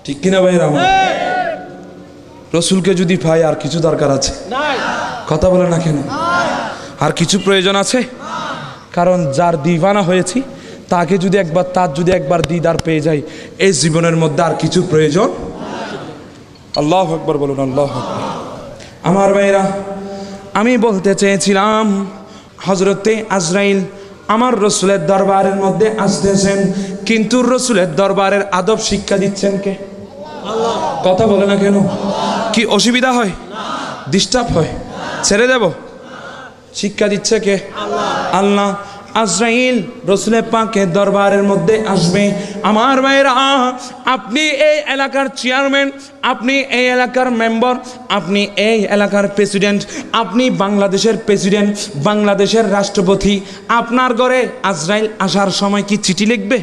ঠিক কিনা ভাই? রসুলকে যদি পাই আর কিছু দরকার আছে? কথা বলে না কেন? আর কিছু প্রয়োজন আছে? কারণ যার দিওয়ানা হয়েছি তাকে যদি একবার, তার যদি একবার দিদার পেয়ে যাই, এই জীবনের মধ্যে আর কিছু প্রয়োজন। আল্লাহু আকবার বলুন, আল্লাহু আকবার। আমার ভাইরা, আমি বলতে চেয়েছিলাম, হযরতে আজরাইল আমার রসুলের দরবারের মধ্যে আসতেছেন, কিন্তু রসুলের দরবারের আদব শিক্ষা দিচ্ছেন কে? কথা বলে না কেন? কি অসুবিধা হয়? ডিস্টার্ব হয়? ছেড়ে দেব? শিক্ষা দিচ্ছে কে? আল্লাহ। আজরাইল রসুলের পাকের দরবারের মধ্যে আসবে। আমার ভাইরা, আপনি এই এলাকার চেয়ারম্যান, আপনি এই এলাকার মেম্বার, আপনি এই এলাকার প্রেসিডেন্ট, আপনি বাংলাদেশের প্রেসিডেন্ট, বাংলাদেশের রাষ্ট্রপতি, আপনার ঘরে আজরাইল আসার সময় কি চিঠি লিখবে?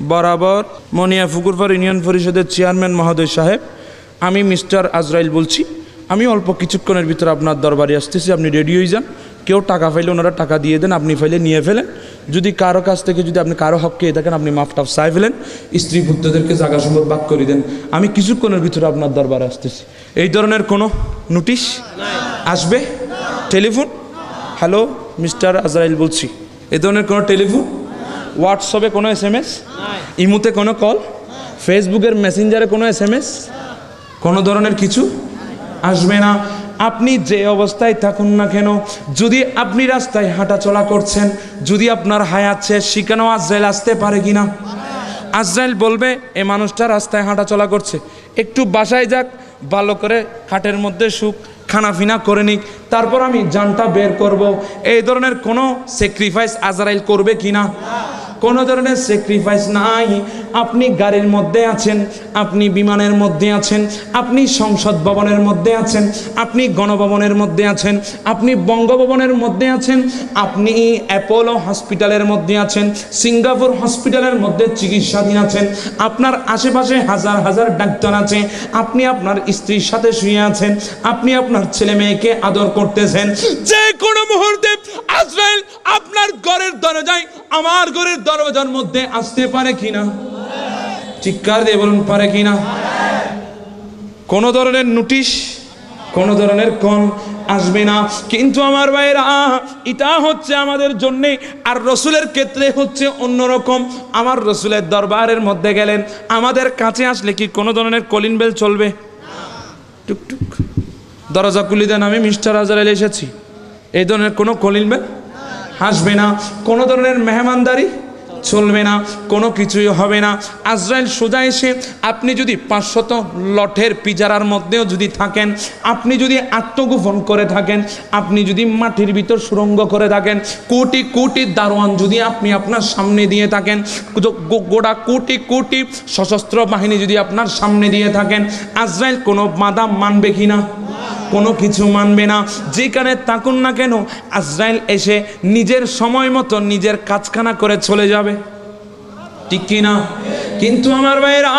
বরাবর মনিয়া ফুকুরপাড় ইউনিয়ন পরিষদের চেয়ারম্যান মহোদয় সাহেব, আমি মিস্টার আজরাইল বলছি, আমি অল্প কিছুক্ষণের ভিতরে আপনার দরবারে আসতেছি, আপনি রেডি হয়ে যান। কেউ টাকা পাইলে ওনারা টাকা দিয়ে দেন, আপনি ফাইলে নিয়ে ফেলেন। যদি কারো কাছ থেকে যদি আপনি কারো হক খেয়ে থাকেন, আপনি মাফটাফ চাই ফেলেন, স্ত্রী পুত্রদেরকে জায়গা সম্পদ ভাগ করে দেন। আমি কিছুক্ষণের ভিতরে আপনার দরবারে আসতেছি। এই ধরনের কোনো নোটিশ আসবে? টেলিফোন, হ্যালো মিস্টার আজরাইল বলছি, এই ধরনের কোনো টেলিফোন? হোয়াটসঅ্যাপে কোনো SMS? ইমুতে কোনো কল? ফেসবুকের মেসেঞ্জারে কোনো SMS? কোনো ধরনের কিছু আসবে না। আপনি যে অবস্থায় থাকুন না কেন, যদি আপনি রাস্তায় হাঁটা চলা করছেন, যদি আপনার হায়াত শেষ, সেখানেও আজরাইল আসতে পারে কিনা? আজরাইল বলবে, এ মানুষটা রাস্তায় হাঁটা চলা করছে, একটু বাসায় যাক, ভালো করে খাটের মধ্যে শুক, খানাফিনা করে নিক, তারপর আমি জানটা বের করব। এই ধরনের কোনো স্যাক্রিফাইস আজরাইল করবে কিনা? কোনো ধরনের স্যাক্রিফাইস নাই। আপনি গাড়ির মধ্যে আছেন, আপনি বিমানের মধ্যে আছেন, আপনি সংসদ ভবনের মধ্যে আছেন, আপনি গণভবনের মধ্যে আছেন, আপনি বঙ্গভবনের মধ্যে আছেন, আপনি অ্যাপোলো হসপিটালের মধ্যে আছেন, সিঙ্গাপুর হসপিটালের মধ্যে চিকিৎসাধীন আছেন, আপনার আশেপাশে হাজার হাজার ডাক্তার আছে, আপনি আপনার স্ত্রীর সাথে শুয়ে আছেন, আপনি আপনার ছেলে মেয়েকে আদর করতেছেন, যে কোনো মুহূর্তে আজরাইল আপনার ঘরের দরজায়, আমার ঘরের দরজার মধ্যে আসতে পারে কিনা? চিৎকার দিয়ে বলুন, পারে কিনা? কোন ধরনের নোটিশ, কোনো ধরনের কল আসবে না। কিন্তু আমার ভাইরা, এটা হচ্ছে আমাদের জন্যে, আর রসুলের ক্ষেত্রে হচ্ছে অন্যরকম। আমার রসুলের দরবারের মধ্যে গেলেন, আমাদের কাছে আসলে কি কোনো ধরনের কলিং বেল চলবে? টুকটুক দরজা খুলে দেন, আমি মিস্টার আজরাইল এসেছি, এই ধরনের কোনো কলিং বেল আসবে না। কোনো ধরনের মেহমানদারি চলবে না, কোনো কিছুই হবে না। আজরাইল সোজা এসে, আপনি যদি 500 লঠের পিজারার মধ্যেও যদি থাকেন, আপনি যদি আত্মগোপন করে থাকেন, আপনি যদি মাটির ভিতর সুড়ঙ্গ করে থাকেন, কোটি কোটি দারোয়ান যদি আপনি আপনার সামনে দিয়ে থাকেন, গোটা কোটি কোটি সশস্ত্র বাহিনী যদি আপনার সামনে দিয়ে থাকেন, আজরাইল কোনো বাধা মানবে কিনা? কোনো কিছু মানবে না। যেখানে থাকুন না কেন, আজরাইল এসে নিজের সময় মতো নিজের কাজখানা করে চলে যাবে, ঠিক কিনা? কিন্তু আমার ভাইরা,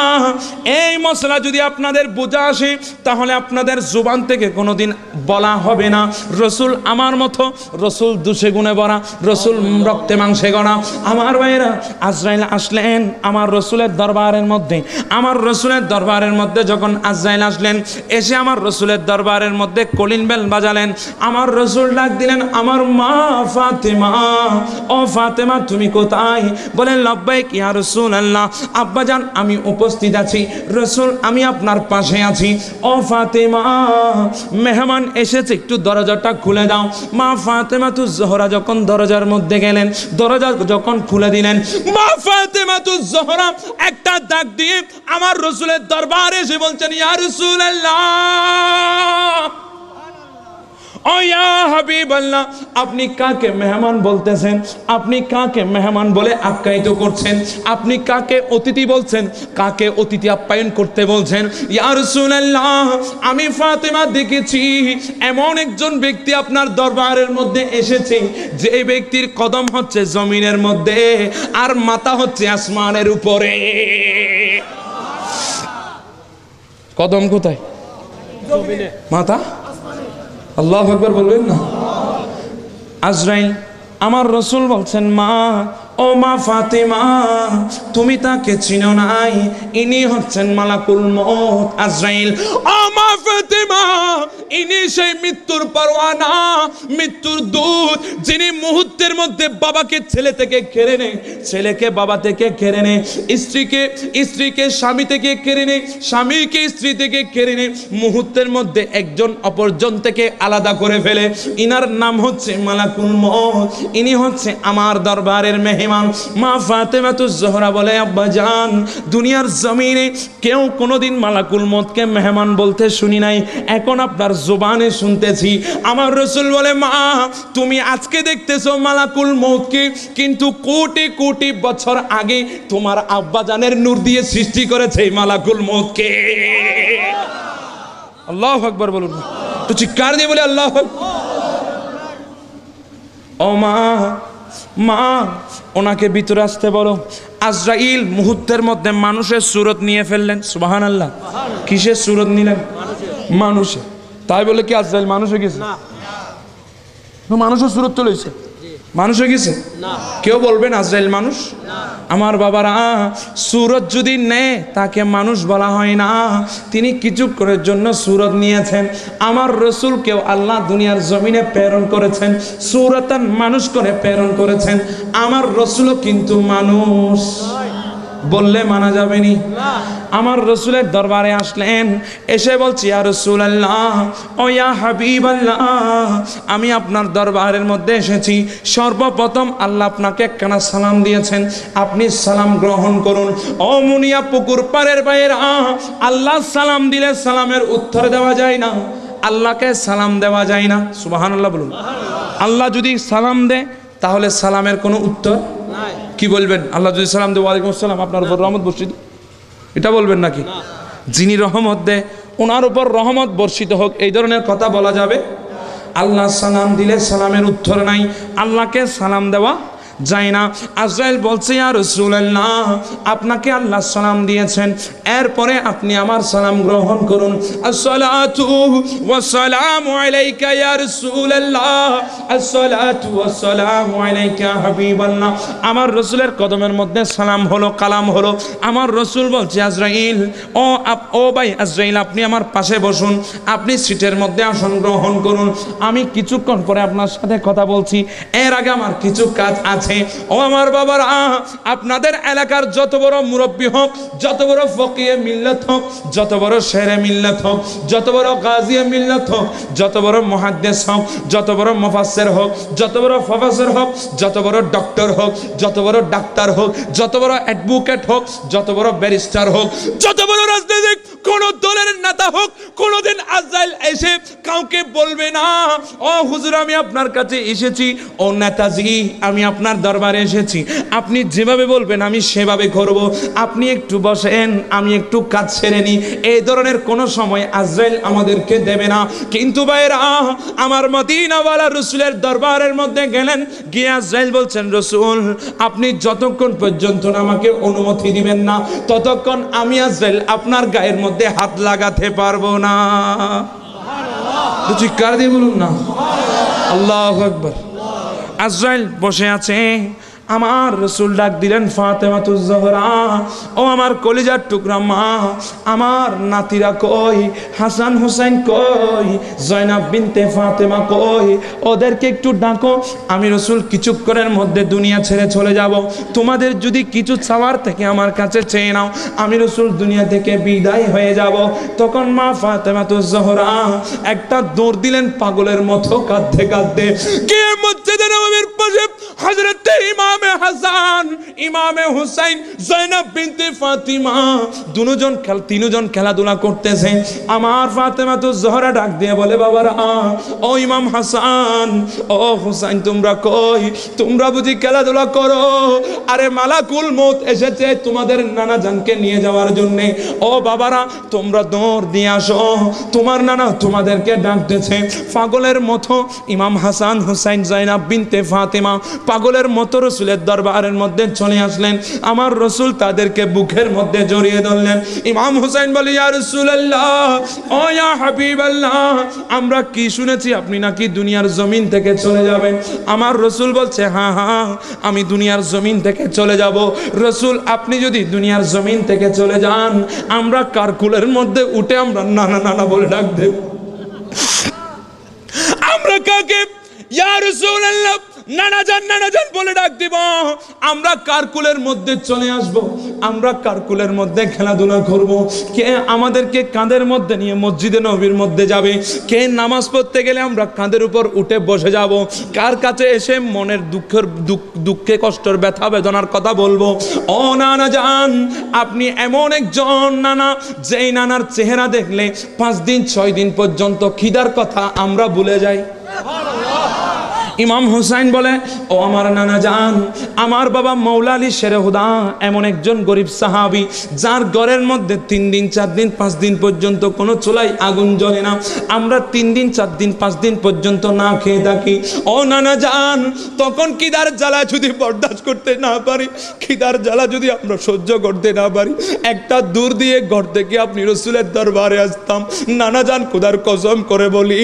এই মশলা যদি আপনাদের বোঝা আসে, তাহলে আপনাদের জুবান থেকে কোনোদিন বলা হবে না রসুল আমার মতো, রসুল দুষে গুণে ভরা, রসুল রক্তে মাংসে গড়া। আমার ভাইরা, আজরাইল আসলেন আমার রসুলের দরবারের মধ্যে। আমার রসুলের দরবারের মধ্যে যখন আজরাইল আসলেন, এসে আমার রসুলের দরবারের মধ্যে কলিং বেল বাজালেন। আমার রসুল ডাক দিলেন, আমার মা ফাতেমা, ও ফাতেমা তুমি কোথায়? বলেন লব্বাইক ইয়া রাসূলুল্লাহ, আব্বাজান আমি উপস্থিত আছি, রসুল আমি আপনার পাশে আছি। ও ফাতেমা, মেহমান এসেছে, একটু দরজাটা খুলে দাও। মা ফাতেমা তু জোহরা যখন দরজার মধ্যে গেলেন, দরজা যখন খুলে দিলেন, মা ফাতেমা তু জোহরা একটা ডাক দিয়ে আমার রসুলের দরবারে এসে বলছেন, ইয়া রাসূলুল্লাহ, ও ইয়া হাবিবাল্লাহ, আপনি কাকে মেহমান বলতেছেন? আপনি কাকে মেহমান বলে আখ্যায়িত করছেন? আপনি কাকে অতিথি বলছেন? কাকে অতিথি আপ্যায়ন করতে বলছেন? ইয়া রাসূলুল্লাহ, আমি ফাতেমা দেখেছি এমন একজন ব্যক্তি আপনার দরবারের মধ্যে এসেছে, যে ব্যক্তির কদম হচ্ছে জমিনের মধ্যে আর মাথা হচ্ছে আসমানের উপরে। কদম কোথায়? মাথা? আল্লাহু আকবার বলবেন না? আজরাইল আমার রসুল বলছেন, মা, ও মা ফাতেমা, তুমি তাকে চিনো নাই, ইনি হচ্ছেন মালাকুল মউত আজরাইল। ও মা ফাতেমা, ইনি সেই মৃত্যুর পরোয়ানা, মৃত্যুর দূত, যিনি মুহূর্তের মধ্যে বাবাকে ছেলে থেকে কেড়ে নেয়, ছেলেকে বাবা থেকে কেড়ে নেয়, স্ত্রীকে স্বামী থেকে কেড়ে নেয়, স্বামীকে স্ত্রী থেকে কেড়ে নেয়, মুহূর্তের মধ্যে একজন অপরজন থেকে আলাদা করে ফেলে। ইনার নাম হচ্ছে মালাকুল মউত, ইনি হচ্ছে আমার দরবারের মেহমান। মা ফাতেমা তু জোহরা বলে, আব্বাজান, দুনিয়ার জমিনে কেউ কোনোদিন মালাকুল মউতকে মেহমান বলতে শুনি নাই, এখন আপনার জবানে শুনতেছি। আমার রসুল বলে, মা, তুমি আজকে দেখতেছো মালাকুল মউতকে, কিন্তু কোটি কোটি বছর আগে তোমার আব্বাজানের নূর দিয়ে সৃষ্টি করেছে এই মালাকুল মউতকে। আল্লাহু আকবার বলুন, তো চিৎকার দিয়ে বলে আল্লাহু আকবার। ও মা, ওনাকে ভিতরে আসতে বলো। আজরাইল মুহূর্তের মধ্যে মানুষের সুরত নিয়ে ফেললেন। সুবহানাল্লাহ। কিসের সুরত নিলেন? মানুষের। তাই বলে কি আজরাইল মানুষ হয়ে গেছে? মানুষের সুরত তো লইছে, মানুষ হয়ে গেছে? কেউ বলবেন আজরাইল মানুষ? আমার বাবারা, সুরত যদি নেয় তাকে মানুষ বলা হয় না, তিনি কিছুক্ষণের জন্য সুরত নিয়েছেন। আমার রসুলকেও আল্লাহ দুনিয়ার জমিনে প্রেরণ করেছেন, সুরতান মানুষ করে প্রেরণ করেছেন। আমার রসুলও কিন্তু মানুষ, বললে মানা যাবে নি? আমার রসুলের দরবারে আসলেন, এসে বলছি, ইয়া রাসূলুল্লাহ, ও ইয়া হাবিবাল্লাহ, আমি আপনার দরবারের মধ্যে এসেছি। সর্বপ্রথম আল্লাহ আপনাকে একখানা সালাম দিয়েছেন, আপনি সালাম গ্রহণ করুন। ও মুনিয়া পুকুর পাড়ের ভাইয়েরা, আল্লাহ সালাম দিলে সালামের উত্তর দেওয়া যায় না, আল্লাহকে সালাম দেওয়া যায় না। সুবহানাল্লাহ বলুন। আল্লাহ যদি সালাম দেয় তাহলে সালামের কোনো উত্তর কি বলবেন? আল্লাহ যদি সালাম দেয়, ওয়ালাইকুম আসসালাম, আপনার উপর রহমত বর্ষিত, এটা বলবেন নাকি? যিনি রহমত দেয় ওনার উপর রহমত বর্ষিত হোক, এই ধরনের কথা বলা যাবে? আল্লাহ সালাম দিলে সালামের উত্তর নাই, আল্লাহকে সালাম দেওয়া যায় না। আজরাইল বলছে, ইয়া রাসূলুল্লাহ, আপনাকে আল্লাহ সালাম দিয়েছেন, এরপরে আপনি আমার সালাম গ্রহণ করুন। আসসালাতু ওয়াসসালামু আলাইকা ইয়া রাসূলুল্লাহ, আসসালাতু ওয়াসসালামু আলাইকা হাবিবাল্লাহ। আমার রাসূলের কদমের মধ্যে সালাম হলো, কালাম হলো। আমার রাসূল বলছে, আজরাইল, ও ভাই আজরাইল, আপনি আমার পাশে বসুন, আপনি সিটের মধ্যে আসন গ্রহণ করুন, আমি কিছুক্ষণ পরে আপনার সাথে কথা বলছি, এর আগে আমার কিছু কাজ আছে। ও আমার বাবারা, আপনাদের এলাকার যত বড় মুরব্বী হোক, যত বড় ফকিয়ে মিল্লাত হোক, যত বড় শেরে মিল্লাত হোক, যত বড় গাজিয়ে মিল্লাত হোক, যত বড় মুহাদ্দিস হোক, যত বড় মুফাসসির হোক, যত বড় প্রফেসর হোক, যত বড় ডক্টর হোক, যত বড় ডাক্তার হোক, যত বড় অ্যাডভোকেট হোক, যত বড় ব্যারিস্টার হোক, যত বড় রাজনীতিক কোন দলের নেতা হোক, কোনদিন আজরাইল এসে কাউকে বলবে না, ও হুজুর আমি আপনার কাছে এসেছি, ও নেতাজি আমি আপনার দরবারে এসেছি, আপনি যেভাবে বলবেন আমি সেভাবে করব, আপনি একটু বসেন, আমি একটু কাজ সেরে নিই, এই ধরনের কোন সময় আজরাইল আমাদেরকে দেবে না। কিন্তু ভাইরা, আমার মদিনাওয়ালা রাসূলের দরবারের মধ্যে গেলেন, গিয়ে আজরাইল বলছেন, রাসূল আপনি যতক্ষণ পর্যন্ত আমাকে অনুমতি দিবেন না, ততক্ষণ আমি আজরাইল আপনার গায়ের মধ্যে হাত লাগাতে পারবো না। চিৎকার দিয়ে বলুন না আল্লাহু আকবার। আজরাইল বসে আছে, আমার রাসূল ডাক দিলেন, ফাতেমাতুজ জোহরা, ও আমার কলিজার টুকরা মা, আমার নাতিরা কই, হাসান হুসাইন কই, জয়নাব বিনতে ফাতেমা কই, ওদেরকে একটু ডাকো, আমি রাসূল কিছুক্ষণের মধ্যে দুনিয়া ছেড়ে চলে যাব, তোমাদের যদি কিছু চাওয়ার থেকে আমার কাছে চেয়ে নাও, আমি রাসূল দুনিয়া থেকে বিদায় হয়ে যাব। তখন মা ফাতেমাতুজ জোহরা একটা দৌড় দিলেন পাগলের মতো, কাঁদতে কাঁদতে গিয়ে মসজিদে নববীর পাশে হযরত ইমামে হাসান, ইমামে হুসাইন, জয়নাব বিনতে ফাতিমা তিনজন খেলাধুলা করতেছে। আমার ফাতেমাতুজ জোহরা ডাক দিয়ে বলে, বাবারা, ও ইমাম হাসান, ও হুসাইন, তোমরা কই? তোমরা বুঝি খেলাধুলা করো? আরে মালাকুল মউত এসেছে তোমাদের নানা জানকে নিয়ে যাওয়ার জন্য। ও বাবারা, তোমরা দৌড় দিয়ে আসো, তোমার নানা তোমাদেরকে ডাকতেছে। পাগলের মতো ইমাম হাসান হুসাইন জয়নাব বিনতে ফাতিমা পাগলের মতো রাসূলের দরবারের মধ্যে চলে আসলেন। আমার রাসূল তাদেরকে বুকের মধ্যে জড়িয়ে ধরলেন। ইমাম হুসাইন বলে, ইয়া রাসূলুল্লাহ, ও ইয়া হাবিবাল্লাহ, আমরা কি শুনেছি আপনি নাকি দুনিয়ার জমিন থেকে চলে যাবেন। আমার রাসূল বলছে, হ্যাঁ হ্যাঁ, আমি দুনিয়ার জমিন থেকে চলে যাব। রাসূল, আপনি যদি দুনিয়ার জমিন থেকে চলে যান, আমরা কারকুলের মধ্যে উঠে আমরা নানা নানা বলে ডাক দেব। আমরা কাকে ইয়া রাসূলুল্লাহ নানা জান বলে ডাক দিব। আমরা কারকুলের মধ্যে চলে আসব, আমরা কারকুলের মধ্যে খেলাধুলা করব। কে আমাদেরকে কাঁধের মধ্যে নিয়ে মসজিদে নববীর মধ্যে যাবে, কে নামাজ পড়তে গেলে আমরা কাঁধের উপর উঠে বসে যাব, কার কাছে এসে মনের দুঃখে কষ্টের ব্যথা বেদনার কথা বলবো। ও নানা জান, আপনি এমন একজন নানা, যেই নানার চেহারা দেখলে 5 দিন 6 দিন পর্যন্ত খিদার কথা আমরা ভুলে যাই। ইমাম হুসাইন বলে, ও আমার নানা জান, আমার বাবা মৌলা আলী শেরে হুদা এমন একজন গরিব সাহাবী, যার ঘরের মধ্যে 3 দিন 4 দিন 5 দিন পর্যন্ত কোনো চুলায় আগুন জ্বলে না। আমরা 3 দিন 4 দিন 5 দিন পর্যন্ত না খেয়ে থাকি। ও নানা জান, তখন খিদার জ্বালা যদি বরদাস্ত করতে না পারি, খিদার জ্বালা যদি আমরা সহ্য করতে না পারি, একটা দূর দিয়ে ঘর থেকে আপনি রাসূলের দরবারে আসতাম। নানা জান, খোদার কসম করে বলি,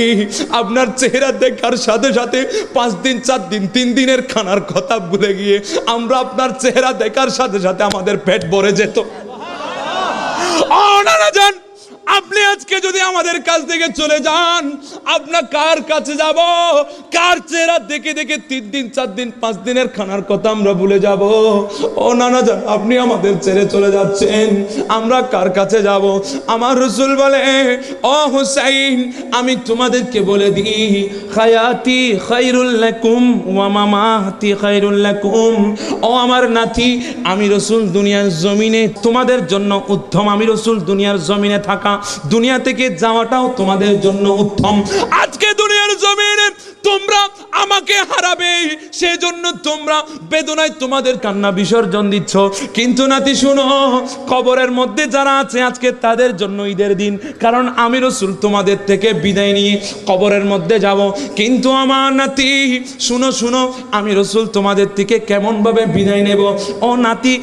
আপনার চেহারা দেখার সাথে সাথে 5 দিন 4 দিন 3 দিনের খানার কথা ভুলে গিয়ে আমরা আপনার চেহারা দেখার সাথে সাথে আমাদের পেট ভরে যেত। ও নানা জান, আপনি আজকে যদি আমাদের কাছ থেকে চলে যান, আপনার কার কাছে যাব? কার চেহারা দেখে দেখে 3 দিন 4 দিন 5 দিনের খানার কথা আমরা ভুলে যাব? ও নানা জান, আপনি আমাদের ছেড়ে চলে যাচ্ছেন, আমরা কার কাছে যাব? আমার রাসূল বলে, ও হুসাইন, আমি তোমাদেরকে বলে দিই, হায়াতি খায়রুল লাকুম ওয়া মামাতি খায়রুল লাকুম। ও আমার নাতি, আমি রাসূল দুনিয়ার জমিনে তোমাদের জন্য উত্তম। আমি রাসূল দুনিয়ার জমিনে থাকা, দুনিয়া থেকে যাওয়াটাও তোমাদের জন্য উত্তম। আজকে দুনিয়ার জমিনে তোমরা আমাকে হারাবে, সেজন্য তোমরা বেদনায় তোমাদের কান্না বিসর্জন দিচ্ছ। কিন্তু নাতি শুনো, কবরের মধ্যে যারা আছে আজকে তাদের জন্য ঈদের দিন, কারণ আমি রাসূল তোমাদের থেকে বিদায় নিয়ে কবরের মধ্যে যাব। কিন্তু আমার নাতি শুনো শুনো, আমি রাসূল তোমাদের থেকে কেমন ভাবে বিদায় নেব। ও নাতি,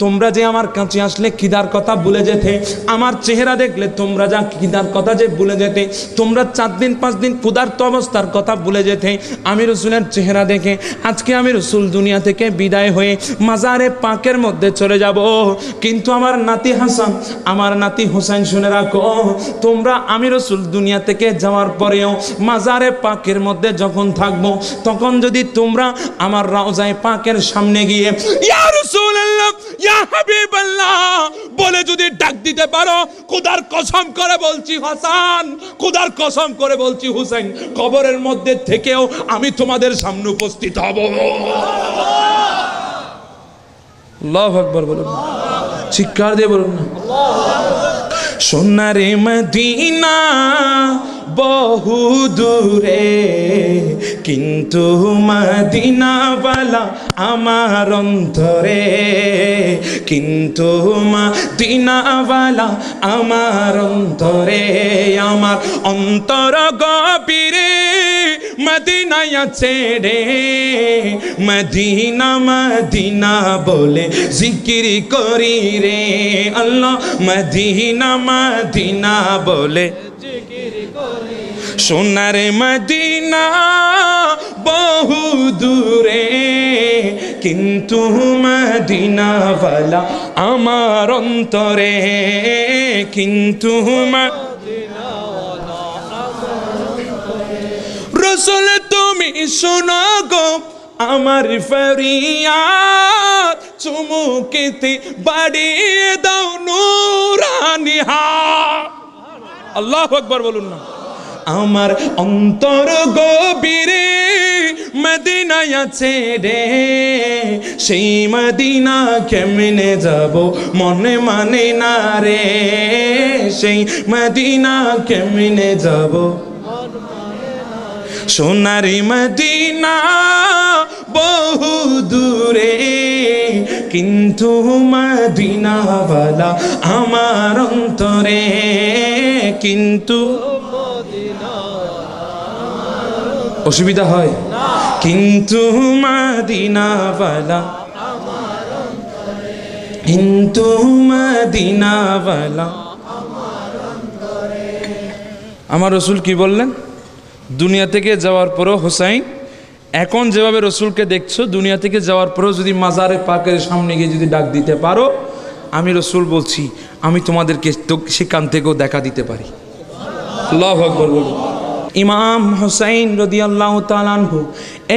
তোমরা যে আমার কাছে আসলে খিদার কথা ভুলে যেতে, আমার চেহারা দেখলে তোমরা যা খিদার কথা যে ভুলে যেতে, তোমরা 4 দিন 5 দিন ক্ষুধার্ত অবস্থার কথা ভুলে যেতে, আমি রাসূলের চেহারা দেখে আজকে আমি রাসূল দুনিয়া থেকে বিদায় হয়ে মাজারে পাকের মধ্যে চলে যাব। কিন্তু আমার নাতি হাসান, আমার নাতি হোসেন, শুনে রাখো, তোমরা আমি রাসূল দুনিয়া থেকে যাওয়ার পরেও মাজারে পাকের মধ্যে যখন থাকবো, তখন যদি তোমরা আমার রওজায়ে পাকের সামনে গিয়ে ইয়া রাসূলুল্লাহ, ইয়া হাবিবাল্লাহ বলে যদি ডাক দিতে পারো, খোদার কসম করে বলছি হাসান, খোদার কসম করে বলছি হুসাইন, কবরের মধ্যে থেকেও আমি তোমাদের সামনে উপস্থিত হব। আল্লাহু আকবার বলুন, চিৎকার দিয়ে বলুন না। সোনারে মদিনা বহু দূরে, কিন্তু মদিনাওয়ালা আমার অন্তরে, কিন্তু মদিনাওয়ালা আমার অন্তরে, আমার অন্তর গভীরে মদিনায় আছে রে, মদিনা মদিনা বলে জিকির করি রে আল্লাহ, মদিনা মদিনা বলে সোনার মদিনা বহু দূরে, কিন্তু মদিনাওয়ালা আমার অন্তরে, কিন্তু রাসূল তুমি শোনো গো আমার ফরিয়াদ, চুমুকেতে বাড়িয়ে দাও নূরানি হাত। আল্লাহু আকবার বলুন না। আমার অন্তর গভীরে মদিনায় আছে রে, সেই মদিনা কেমনে যাব মনে মানে না রে, সেই মদিনা কেমনে যাব। সোনারি মদিনা বহু দূরে, কিন্তু মদিনাওয়ালা আমার অন্তরে, কিন্তু অসুবিধা হয়, কিন্তু মদিনাওয়ালা, কিন্তু মদিনাওয়ালা। আমার রাসূল কি বললেন? দুনিয়া থেকে যাওয়ার পরও হোসাইন, এখন যেভাবে রাসূলকে দেখছো, দুনিয়া থেকে যাওয়ার পরও যদি মাজারে পাকের সামনে গিয়ে যদি ডাক দিতে পারো, আমি রাসূল বলছি আমি তোমাদেরকে সেখান থেকেও দেখা দিতে পারি। আল্লাহু আকবার বলুন। ইমাম হুসাইন রাদিয়াল্লাহু তাআলা আনহু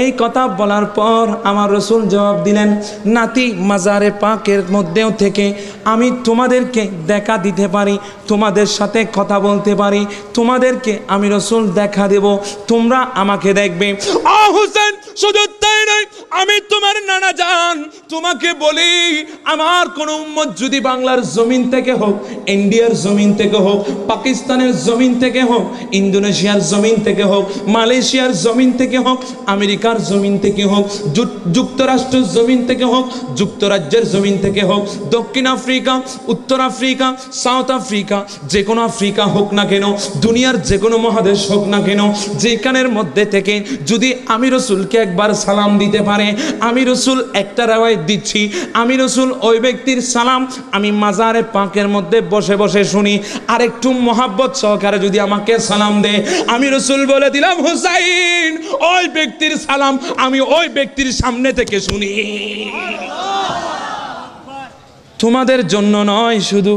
এই কথা বলার পর আমার রাসূল জবাব দিলেন, নাতি মাজারে পাকের মধ্যেও থেকে আমি তোমাদেরকে দেখা দিতে পারি, তোমাদের সাথে কথা বলতে পারি, তোমাদেরকে আমি রাসূল দেখা দেব, তোমরা আমাকে দেখবে। ও হুসাইন, শুধু তাই নয়, আমি তোমার নানা জান, তোমাকে বলি, আমার কোন উম্মত যদি বাংলার জমিন থেকে হোক, ইন্ডিয়ার জমিন থেকে হোক, পাকিস্তানের জমিন থেকে হোক, ইন্দোনেশিয়ার জমিন থেকে হোক, মালয়েশিয়ার জমিন থেকে হোক, আমেরিকার জমিন থেকে হোক, যুক্তরাষ্ট্রের জমিন থেকে হোক, যুক্তরাজ্যের জমিন থেকে হোক, দক্ষিণ আফ্রিকা, উত্তর আফ্রিকা, সাউথ আফ্রিকা, যে কোনো আফ্রিকা হোক না কেন, দুনিয়ার যে কোনো মহাদেশ হোক না কেন, যেখানের মধ্যে থেকে যদি আমি রাসূলকে একবার সালাম দিতে পারে, আমি রাসূল একটা রিওয়ায়াত দিচ্ছি, আমি রাসূল ওই ব্যক্তির সালাম আমি মাজারে পাকের মধ্যে বসে বসে শুনি, আর একটু মহাব্বত সহকারে যদি আমাকে সালাম দেয়, আমি রাসূল বলে দিলাম হুসাইন, ওই ব্যক্তির সালাম আমি ওই ব্যক্তির সামনে থেকে শুনি। তোমাদের জন্য নয়, শুধু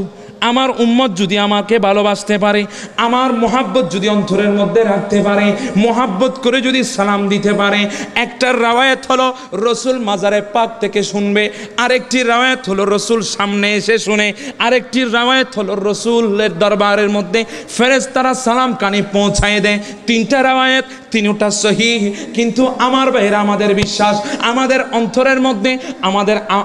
আমার উম্মত যদি আমাকে ভালোবাসতে পারে, আমার মোহাব্বত যদি অন্তরের মধ্যে রাখতে পারে, মোহাব্বত করে যদি সালাম দিতে পারে, একটা রাওয়ায়াত হলো রাসূল মাজারে পাক থেকে শুনবে, আরেকটি রাওয়ায়াত হলো রাসূল সামনে এসে শুনে, আরেকটি রাওয়ায়াত হলো রাসূলের দরবারের মধ্যে ফেরেশতারা সালাম কানে পৌঁছায় দেয়। তিনটা রাওয়ায়াত, তিনটা সহিহ। কিন্তু আমার ভাইরা, আমাদের বিশ্বাস, আমাদের অন্তরের মধ্যে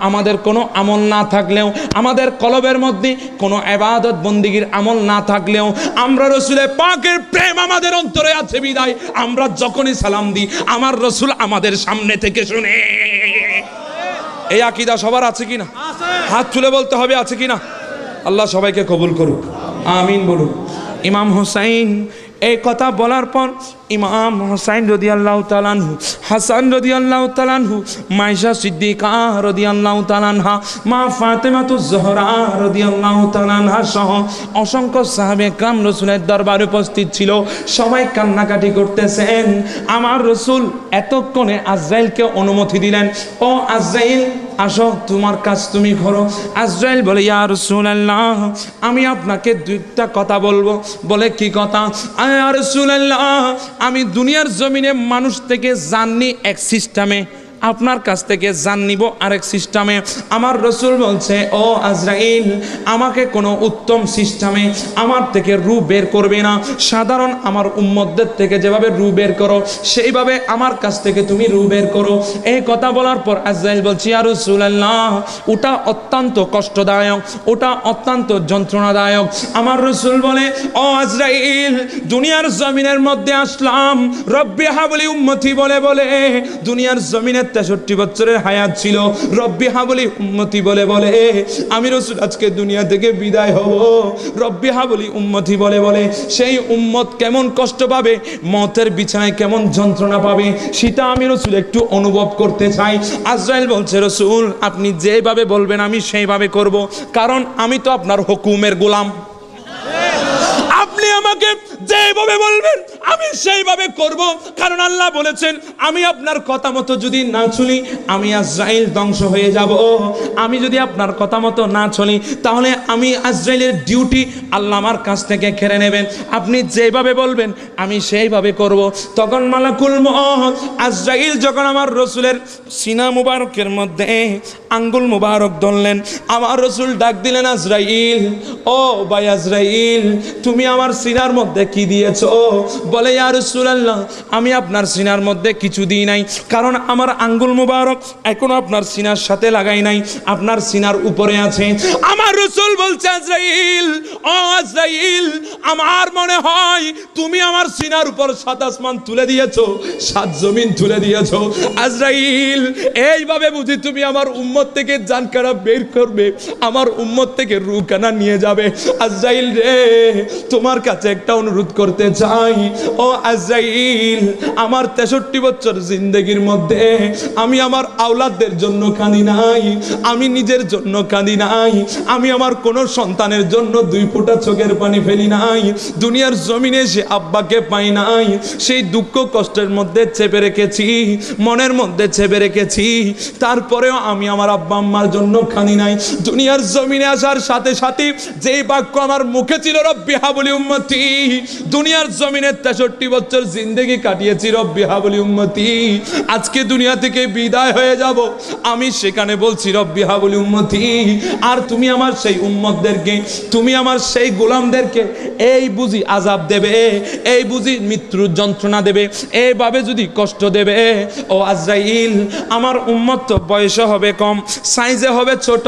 আমাদের কোনো আমল না থাকলেও, আমাদের কলবের মধ্যে কোনো ইবাদত বন্দেগীর আমল না থাকলেও আমরা রসুলের পাকের প্রেম আমাদের অন্তরে আছে বিদায় আমরা যখনই সালাম দিই আমার রসুল আমাদের সামনে থেকে শুনে। এই আকীদা সবার আছে কিনা? হাত তুলে বলতে হবে আছে কিনা? আল্লাহ সবাইকে কবুল করুক, আমিন বলুন। ইমাম হুসাইন এই কথা বলার পর ইমাম হুসাইন রাদিয়াল্লাহু তাআলা আনহু, হাসান রাদিয়াল্লাহু তাআলা আনহু, মাইশা সিদ্দিকা রাদিয়াল্লাহু তাআলা আনহা, মা ফাতেমাতুজ জোহরা রাদিয়াল্লাহু তাআলা আনহা সহ অসংখ্য সাহাবে کرام রাসূলের দরবারে উপস্থিত ছিল। সবাই কান্নাকাটি করতেছেন। আমার রাসূল এতক্ষণে আজরাইলকে অনুমতি দিলেন, ও আজরাইল আসো, তোমার কাজ তুমি করো। আজরাইল বলে, ইয়া রাসূলুল্লাহ আমি আপনাকে দুইটা কথা বলবো। বলে কি কথা? ইয়া রাসূলুল্লাহ আমি দুনিয়ার জমিনে মানুষ থেকে জাননি এক সিস্টেমে, আপনার কাছ থেকে জান নিব আরেক সিস্টেমে। আমার রসুল বলছে, ও আজরাইল আমাকে কোনো উত্তম সিস্টেমে আমার থেকে রূহ বের করবে না। সাধারণ আমার উম্মতদের থেকে যেভাবে রূহ বের করো সেইভাবে আমার কাছ থেকে তুমি রূহ বের করো। এই কথা বলার পর আজরাইল বলছে, ইয়া রাসূলুল্লাহ ওটা অত্যন্ত কষ্টদায়ক, ওটা অত্যন্ত যন্ত্রণাদায়ক। আমার রসুল বলে, ও আজরাইল দুনিয়ার জমিনের মধ্যে আসলাম রব্বি হাবলি উম্মতি বলে বলে। দুনিয়ার জমিনের 63 বছরের হায়াত ছিল, রব্বি হাবলি উম্মতি বলে বলে। আমি রাসূল আজকে দুনিয়া থেকে বিদায় হব, রব্বি হাবলি উম্মতি বলে বলে। সেই উম্মত কেমন কষ্ট পাবে, মওতের বিছানায় কেমন যন্ত্রণা পাবে সেটা আমি রাসূল একটু অনুভব করতে চাই। আজরাইল বলছে, রাসূল আপনি যেভাবে বলবেন আমি সেইভাবে করব, কারণ আমি তো আপনার হুকুমের গোলাম। আপনি আমাকে যেভাবে বলবেন আমি সেইভাবে করব, কারণ আল্লাহ বলেছেন আমি আপনার কথা মতো যদি না চলি আমি আজরাইল ধ্বংস হয়ে যাব। আমি যদি আপনার কথা মতো না চলি তাহলে আমি আজরাইলের ডিউটি আল্লাহ আমার কাছ থেকে কেড়ে নেবেন। আপনি যেভাবে বলবেন আমি সেইভাবে করব। তখন মালাকুল মউত আজরাইল যখন আমার রসুলের সিনা মুবারকের মধ্যে আঙ্গুল মুবারক ধরলেন, আমার রসুল ডাক দিলেন, আজরাইল ও ভাই আজরাইল তুমি আমার সিনার মধ্যে কি দিয়েছো? বলে, ইয়া রাসূলুল্লাহ আমি আপনার সিনার মধ্যে কিছু দিই নাই, কারণ আমার আঙ্গুল মুবারক এখনো আপনার সিনার সাথে লাগাই নাই, আপনার সিনার উপরে আছে। আমার রাসূল বলছে, আজরাইল ও আজরাইল আমার মনে হয় তুমি আমার সিনার উপর 7 আসমান তুলে দিয়েছো, 7 জমিন তুলে দিয়েছো। আজরাইল এইভাবে বুঝি তুমি আমার উম্মত থেকে জান কারা বের করবে, আমার উম্মত থেকে রূহ কানা নিয়ে যাবে। আজরাইল রে তোমার কাছে একটা অনুরোধ করতে চাই, ও আজরাইল আমার 63 বছর জিন্দেগির মধ্যে আমি আমার আওলাদদের জন্য কাঁদি নাই, আমি নিজের জন্য কাঁদি নাই, আমি আমার কোন সন্তানের জন্য 2 ফোঁটা চোখের পানি ফেলি নাই। দুনিয়ার জমিনে সে আব্বাকে পাই নাই, সেই দুঃখ কষ্টের মধ্যে চেপে রেখেছি, মনের মধ্যে চেপে রেখেছি, তারপরেও আমি আমার আব্বা আম্মার জন্য কাঁদি নাই। দুনিয়ার জমিনে আসার সাথে সাথে যেই বাক্য আমার মুখে ছিল রব্বি হাবলি উম্মতি, দুনিয়ার জমিনে 63 বছর জিন্দেগি কাটিয়েছি রব্বি হাবলি উম্মতি, আজকে দুনিয়া থেকে বিদায় হয়ে যাব আমি সেখানে বলছি রব্বি হাবলি উম্মতি। আর তুমি আমার সেই উম্মতদেরকে, তুমি আমার সেই গোলামদেরকে এই বুঝি আযাব দেবে, এই বুঝি মৃত্যুর যন্ত্রণা দেবে, এইভাবে যদি কষ্ট দেবে। ও আজরাইল আমার উম্মত তো বয়সে হবে কম, সাইজে হবে ছোট,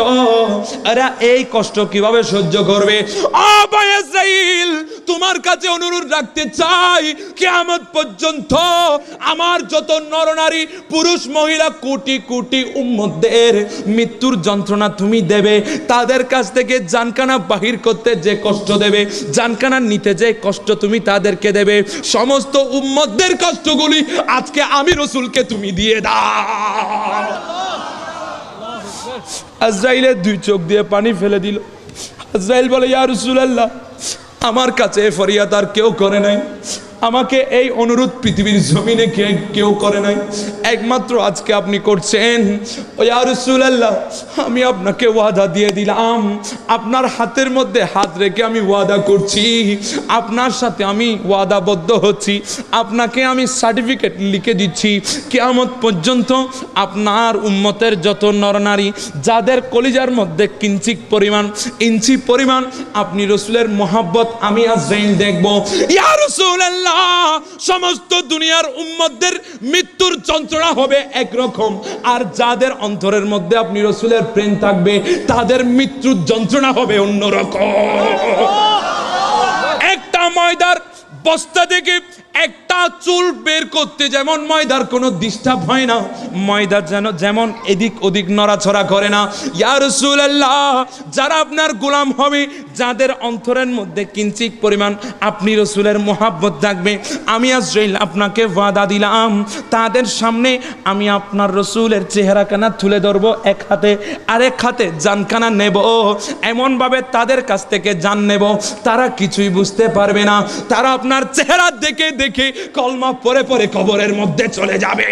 এরা এই কষ্ট কিভাবে সহ্য করবে? ও ভাই আজরাইল তোমার কাছে অনুরোধ রাখতে চাই, কিয়ামত পর্যন্ত আমার যত নরনারী পুরুষ মহিলা কোটি কোটি উম্মতদের মৃত্যুর যন্ত্রণা তুমি দেবে, তাদের কাছ থেকে জানকানা বাহির করতে যে কষ্ট দেবে, জানকানা নিতে যে কষ্ট তুমি তাদেরকে দেবে, সমস্ত উম্মতদের কষ্টগুলি আজকে আমি রাসূলকে তুমি দিয়ে দাও। আজরাইলের 2 চোখ দিয়ে পানি ফেলে দিল। আজরাইল বলে, ইয়া রাসূলুল্লাহ আমার কাছে ফরিয়াদ আর কেউ করে নাই, আমাকে এই অনুরোধ পৃথিবীর জমিনে কেউ করে নাই, একমাত্র আজকে আপনি করছেন। ও ইয়া রাসূলুল্লাহ আমি আপনাকে ওয়াদা দিয়ে দিলাম, আপনার হাতের মধ্যে হাত রেখে আমি ওয়াদা করছি, আপনার সাথে আমি ওয়াদাবদ্ধ হচ্ছি, আপনাকে আমি সার্টিফিকেট লিখে দিচ্ছি, কিয়ামত পর্যন্ত আপনার উম্মতের যত নরনারী যাদের কলিজার মধ্যে কিঞ্চিত পরিমাণ ইঞ্চি পরিমাণ আপনি রাসূলের মহব্বত আমি আজরাইল দেখব। ইয়া রাসূলুল্লাহ রাসূলুল্লাহ সমস্ত দুনিয়ার উম্মতদের মৃত্যুর যন্ত্রণা হবে একরকম, আর যাদের অন্তরের মধ্যে আপনি রাসূলের প্রেম থাকবে তাদের মৃত্যুর যন্ত্রণা হবে অন্যরকম। একটা ময়দার বস্তা থেকে একটা চুল বের করতে যেমন ময়দার কোনো ডিস্টার্ব হয় না, ময়দা যেমন এদিক ওদিক নড়াচড়া করে না। ইয়া রাসূলুল্লাহ, যারা আপনার গোলাম হবে, যাদের অন্তরের মধ্যে কিঞ্চিত পরিমাণ আপনি রাসূলের মোহাব্বত থাকবে, আমি আজরাইল আপনাকে ওয়াদা দিলাম তাদের সামনে আমি আপনার রাসূলের চেহারাখানা তুলে ধরবো এক হাতে, আরেক হাতে জানখানা নেব, এমনভাবে তাদের কাছ থেকে জান নেব তারা কিছুই বুঝতে পারবে না, তারা আপনার চেহারা দেখে দেখে কলমা পরে পরে কবরের মধ্যে চলে যাবে।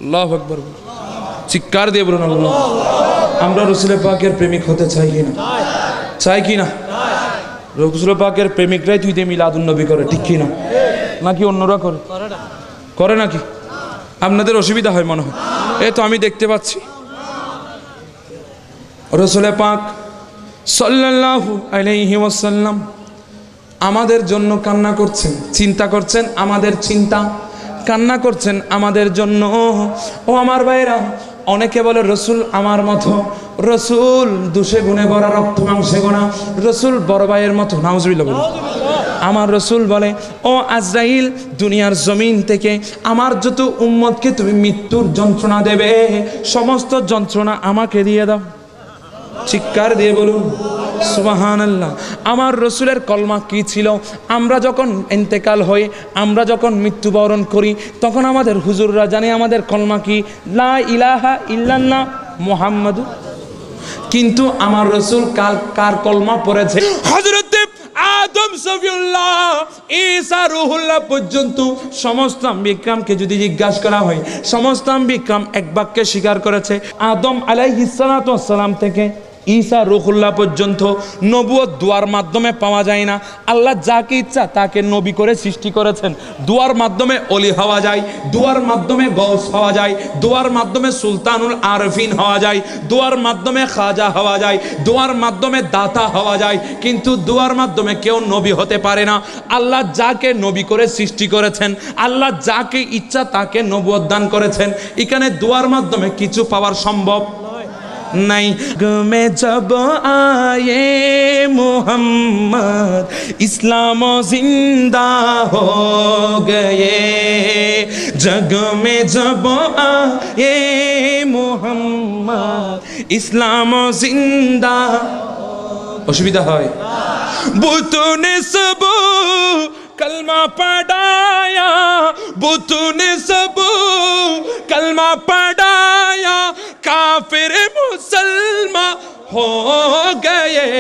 আল্লাহু আকবার, চিৎকার দিয়ে বলুন আল্লাহ। আমরা রাসূলের পাকের প্রেমিক হতে চাই কি না? চাই কি না? রাসূলের পাকের প্রেমিকরাই তুই দিয়ে মিলাদুন নবী করে, ঠিক কি না? নাকি অন্যরা করে? করে নাকি? আপনাদের অসুবিধা হয় মনে হয়, এই তো আমি দেখতে পাচ্ছি রাসূলের পাক সাল্লাল্লাহু আলাইহি ওয়াসাল্লাম আমাদের জন্য কান্না করছেন, চিন্তা করছেন আমাদের চিন্তা, কান্না করছেন আমাদের জন্য। ও আমার ভাইরা, অনেকে বলে রসুল আমার মতো, রসুল দুষে গুণে ভরা, রক্ত মাংসে গোনা, রসুল বড় ভাইয়ের মতো। নাউজুবিল্লাহ বলে আমার রসুল বলে, ও আজরাইল, দুনিয়ার জমিন থেকে আমার যত উম্মতকে তুমি মৃত্যুর যন্ত্রণা দেবে, সমস্ত যন্ত্রণা আমাকে দিয়ে দাও। চিৎকার দিয়ে বলুন সুবহানাল্লাহ। আমার রসুলের কলমা কি ছিল? আমরা যখন ইন্তেকাল হই, আমরা যখন মৃত্যুবরণ করি, তখন আমাদের হুজুররা জানে আমাদের কলমা কি, লা ইলাহা ইল্লাল্লাহ মুহাম্মাদু। কিন্তু আমার রসুল কার কলমা পড়েছে? হযরত আদম সফিউল্লাহ ঈসা রূহুল্লাহ পর্যন্ত সমস্ত আম্বিকামকে যদি জিজ্ঞাসা করা হয়, সমস্ত আম্বিকাম এক বাক্যে স্বীকার করেছে, আদম আলাইহিস সালাতু ওয়াস সালাম থেকে ঈসা রূহুল্লাহ পর্যন্ত নবুয়ত দুয়ার মাধ্যমে পাওয়া যায় না। আল্লাহ যাকে ইচ্ছা তাকে নবী করে সৃষ্টি করেছেন। দুয়ার মাধ্যমে অলি হওয়া যায়, দুয়ার মাধ্যমে গৌস হওয়া যায়, দুয়ার মাধ্যমে সুলতানুল আরফিন হওয়া যায়, দুয়ার মাধ্যমে খাজা হওয়া যায়, দুয়ার মাধ্যমে দাতা হওয়া যায়, কিন্তু দুয়ার মাধ্যমে কেউ নবী হতে পারে না। আল্লাহ যাকে নবী করে সৃষ্টি করেছেন, আল্লাহ যাকে ইচ্ছা তাকে নবুয়ত দান করেছেন। এখানে দুয়ার মাধ্যমে কিছু পাওয়ার সম্ভব नहीं। में जब आए मोहम्मद इस्लाम जिंदा हो गए, जग में जब आए मोहम्मद इस्लाम जिंदा। অসুবিধা হয়, बुतों ने सब कलमा पढ़ाया, बुतों ने सब कलमा पढ़ाया, काफिर मुसलमान हो गए,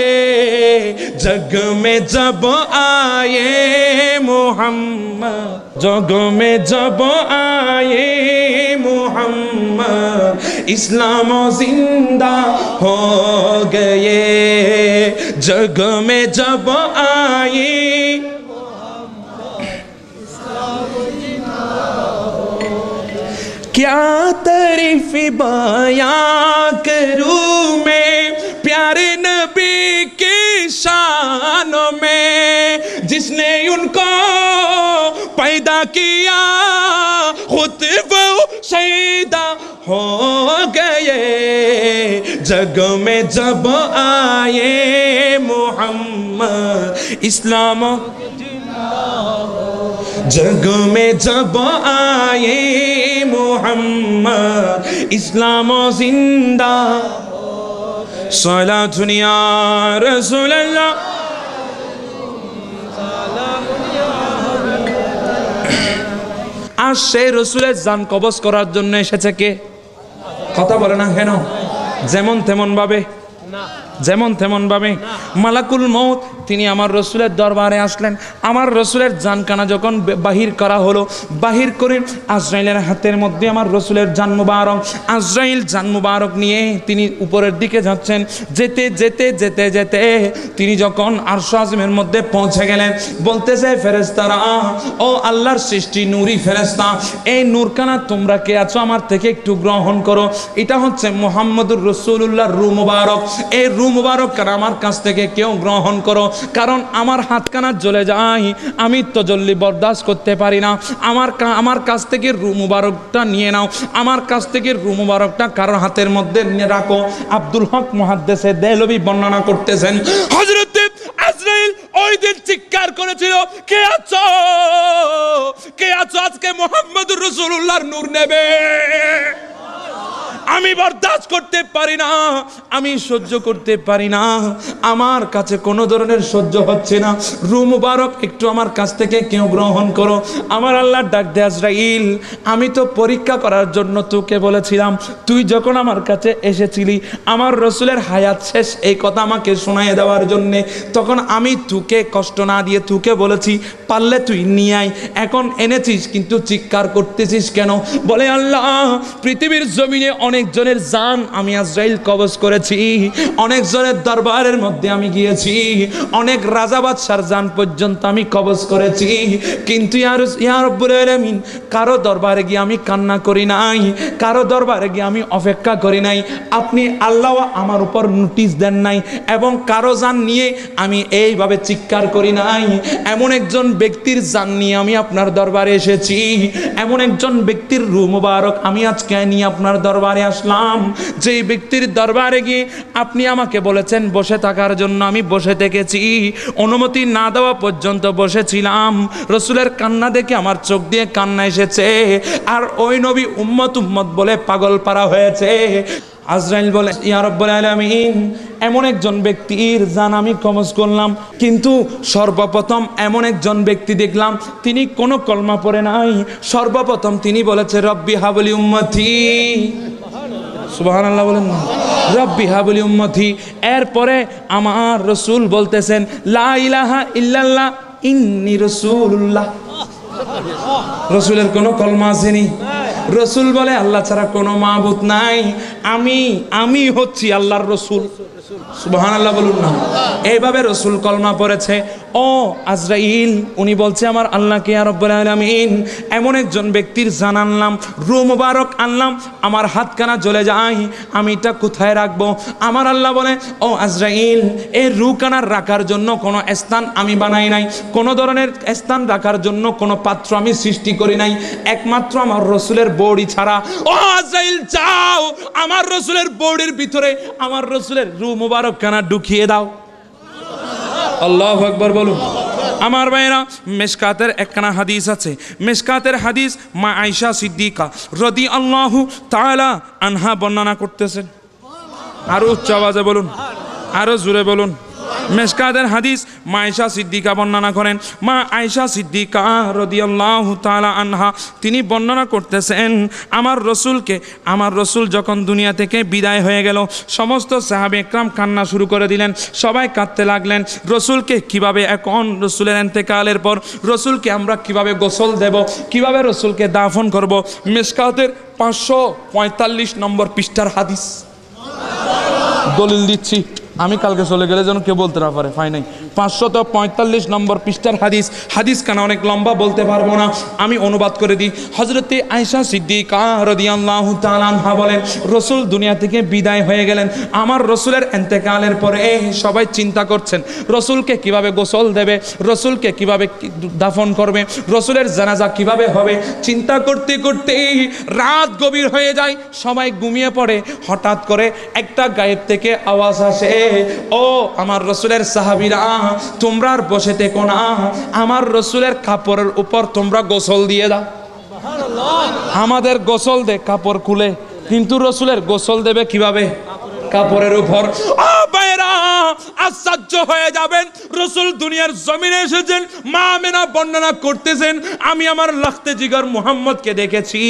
जग में जब आए मोहम्मद, जग में जब आए मोहम्मद इस्लाम जिंदा हो गए, जग में जब आए। क्या तारीफ बयां करूं मैं प्यारे नबी की शानों में, जिसने उनको पैदा किया खुद वो शहीदा हो गए, जग में जब आए मोहम्मद इस्लाम, जग में जब आए मोहम्मद इस्लाम जिंदा। सलातुन या रसूलल्लाह। আর সেই রসুলের জান কবজ করার জন্য এসেছে কে? কথা বলে না কেন? যেমন তেমন ভাবে, যেমন তেমন ভাবে মালাকুল মউত তিনি আমার রসুলের দরবারে আসলেন। আমার রসুলের জানখানা যখন বাহির করা হলো, বাহির করে আজরাইলের হাতের মধ্যে আমার রসুলের জান মুবারক, আজরাইল জান মুবারক নিয়ে তিনি উপরের দিকে যাচ্ছেন। যেতে যেতে যেতে যেতে তিনি যখন আরশ আযমের মধ্যে পৌঁছে গেলেন, বলতেছে ফেরেশতারা, ও আল্লাহর সৃষ্টি নূরি ফেরেশতা, এই নূরখানা তোমরা কে আছো আমার থেকে একটু গ্রহণ করো। এটা হচ্ছে মুহাম্মদুর রাসূলুল্লাহর রূহ মুবারক, এই রূহ মুবারক আমার কাছ থেকে কেউ গ্রহণ করো। কারণ আমার হাতখানা জ্বলে যায়, আমি তজল্লি বরদাস্ত করতে পারি না। আমার কাছ থেকে রু মুবারকটা নিয়ে নাও, আমার কাছ থেকে রু মুবারকটা কারোর হাতের মধ্যে নিয়ে রাখো। আব্দুল হক মুহাদ্দিসে দেহলভী বর্ণনা করতেছেন, হযরত আজরাইল ওই দিন চিৎকার করেছিল, কে আছো, কে আছো আজকে মুহাম্মদুর রাসূলুল্লাহর নূর নেবে। আমি বরদাস্ত করতে পারি না, আমি সহ্য করতে পারি না, আমার কাছে কোনো ধরনের সহ্য হচ্ছে না, রু মুবারক একটু আমার কাছ থেকে কেউ গ্রহণ করো। আমার আল্লাহ ডাক দে, আজরাইল আমি তো পরীক্ষা করার জন্য তোকে বলেছিলাম, তুই যখন আমার কাছে এসেছিলি আমার রসুলের হায়াত শেষ এই কথা আমাকে শোনাইয়ে দেওয়ার জন্যে, তখন আমি তোকে কষ্ট না দিয়ে তোকে বলেছি পারলে তুই নিয়ে আয়, এখন এনেছিস কিন্তু চিৎকার করতেছিস কেন? বলে আল্লাহ পৃথিবীর জমিনে অনেকজনের জান আমি আজরাইল কবজ করেছি, অনেকজনের দরবারের মধ্যে আমি গিয়েছি, অনেক রাজা বাদশার জান পর্যন্ত আমি কবজ করেছি, কিন্তু ইয়া রব্বুল আলামিন কারো দরবারে গিয়ে আমি কান্না করি নাই, কারো দরবারে গিয়ে আমি অপেক্ষা করি নাই, আপনি আল্লাহ আমার উপর নোটিশ দেন নাই, এবং কারো জান নিয়ে আমি এইভাবে চিৎকার করি নাই। এমন একজন ব্যক্তির জান নিয়ে আমি আপনার দরবারে এসেছি, এমন একজন ব্যক্তির রূহ মুবারক আমি আজকে নিয়ে আপনার দরবারে আসলাম, যেই ব্যক্তির দরবারে গিয়ে আপনি আমাকে বলেছেন বসে থাকার জন্য আমি বসে থেকেছি, অনুমতি না দেওয়া পর্যন্ত বসেছিলাম। রসুলের কান্না দেখে আমার চোখ দিয়ে কান্না এসেছে, আর ওই নবী উম্মত বলে পাগল পারা হয়েছে। আজরাইল বলে, ইয়া রব্বুল আলামিন এমন একজন ব্যক্তির জান আমি কবজ করলাম, কিন্তু সর্বপ্রথম এমন একজন ব্যক্তি দেখলাম তিনি কোনো কলমা পড়ে নাই, সর্বপ্রথম তিনি বলেছে রব্বি হাবলি উম্মতি, সুবহানাল্লাহ বলেন না, রব্বি হাবলি উম্মতি। এরপরে আমার রসুল বলতেছেন লা ইলাহা ইল্লাল্লাহ ইন্নী রাসূলুল্লাহ। রসুলের কোনো কলমা আসেনি, রসুল বলে আল্লাহ ছাড়া কোনো মাবুদ নাই, আমি হচ্ছি আল্লাহর রসুল, সুবহানাল্লাহ বলুন না। এইভাবে রসুল কলমা পড়েছে। ও আজরাইল উনি বলছে আমার আল্লাহকে ইয়া রব্বুল আলামিন এমন একজন ব্যক্তির জান আনলাম, রূহ মুবারক আনলাম, আমার হাতখানা জ্বলে যায়, আমি এটা কোথায় রাখবো? আমার আল্লাহ বলে, ও আজরাইল এই রূহখানা রাখার জন্য কোনো স্থান আমি বানাই নাই, কোনো ধরনের স্থান রাখার জন্য কোনো পাত্র আমি সৃষ্টি করি নাই, একমাত্র আমার রসুলের বডি ছাড়া। ও আজরাইল যাও আমার রসুলের বডির ভিতরে আমার রসুলের রূহ মুবারক খানা ঢুকিয়ে দাও। আল্লাহু আকবার বলুন। আমার ভাইরা, মিশকাতের একখানা হাদিস আছে, মিশকাতের হাদিস মা আয়েশা সিদ্দিকা রাদিয়াল্লাহু তাআলা আনহা বর্ণনা করতেছেন। আরো উচ্চ আওয়াজে বলুন, আরো জোরে বলুন। মিশকাতের হাদিস মা আয়েশা সিদ্দিকা বর্ণনা করেন। মা আয়েশা সিদ্দিকা রাদিয়াল্লাহু তাআলা আনহা তিনি বর্ণনা করতেছেন, আমার রসুল যখন দুনিয়া থেকে বিদায় হয়ে গেল, সমস্ত সাহাবে একরাম কান্না শুরু করে দিলেন, সবাই কাঁদতে লাগলেন। রসুলকে কিভাবে, এখন রসুলের ইন্তেকালের পর রসুলকে আমরা কিভাবে গোসল দেব, কিভাবে রসুলকে দাফন করব? মিশকাতের 545 নম্বর পৃষ্ঠার হাদিস, দলিল দিচ্ছি, আমি কালকে চলে গেলে যেন কেউ বলতে না পারে ফাই নাই। 545 নম্বর পৃষ্ঠার হাদিস কানা অনেক লম্বা, বলতে পারবো না, আমি অনুবাদ করে দিই। হযরতে আয়েশা সিদ্দিকা রাদিয়াল্লাহু তাআলা আনহা বলেন, রসুল দুনিয়া থেকে বিদায় হয়ে গেলেন, আমার রসুলের ইন্তেকালের পরে সবাই চিন্তা করছেন রসুলকে কিভাবে গোসল দেবে, রসুলকে কিভাবে দাফন করবে, রসুলের জানাজা কিভাবে হবে। চিন্তা করতে করতে রাত গভীর হয়ে যায়, সবাই ঘুমিয়ে পড়ে। হঠাৎ করে একটা গায়েব থেকে আওয়াজ আসে, ও আমার রসুলের সাহাবীরা তোমরা আর বসে থেকো না, আমার রসুলের কাপড়ের উপর তোমরা গোসল দিয়ে দাও। আমাদের গোসল দে কাপড় খুলে, কিন্তু রসুলের গোসল দেবে কিভাবে? কাপড়ের উপর। আশ্চর্য হয়ে যাবেন, রসুল দুনিয়ার জমিনে এসেছেন, মা আমেনা বর্ণনা করতেছেন, আমি আমার লাখতে জিগর মুহাম্মদকে দেখেছি,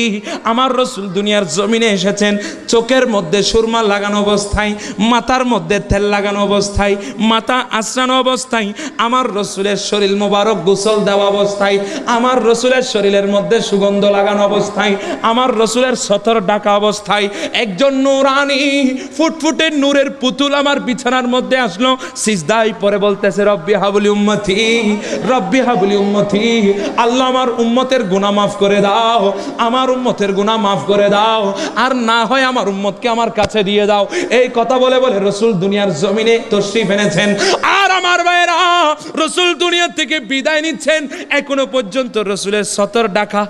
আমার রসুল দুনিয়ার জমিনে এসেছেন চোখের মধ্যে সুরমা লাগানো অবস্থায়, মাথার মধ্যে তেল লাগানো অবস্থায়, মাথা আশ্রানো অবস্থায়, আমার রসুলের শরীর মোবারক গোসল দেওয়া অবস্থায়, আমার রসুলের শরীরের মধ্যে সুগন্ধ লাগানো অবস্থায়, আমার রসুলের সতর ডাকা অবস্থায় একজন নূরানি ফুটফুটে নূরের পুতুল আমার বিছানার মধ্যে আসলো, সিজদায় পরে বলতেছে রব্বি হাবলি উম্মতি, রব্বি হাবলি উম্মতি, আল্লাহ আমার উম্মতের গুনাহ মাফ করে দাও, আমার উম্মতের গুনাহ মাফ করে দাও, আর না হয় আমার উম্মতকে আমার কাছে দিয়ে দাও। এই কথা বলে বলে রসুল দুনিয়ার জমিনে তশরিফ এনেছেন। আর আমার ভাইরা, রসুল দুনিয়া থেকে বিদায় নিচ্ছেন, এখনো পর্যন্ত রসুলের সতর ডাকা।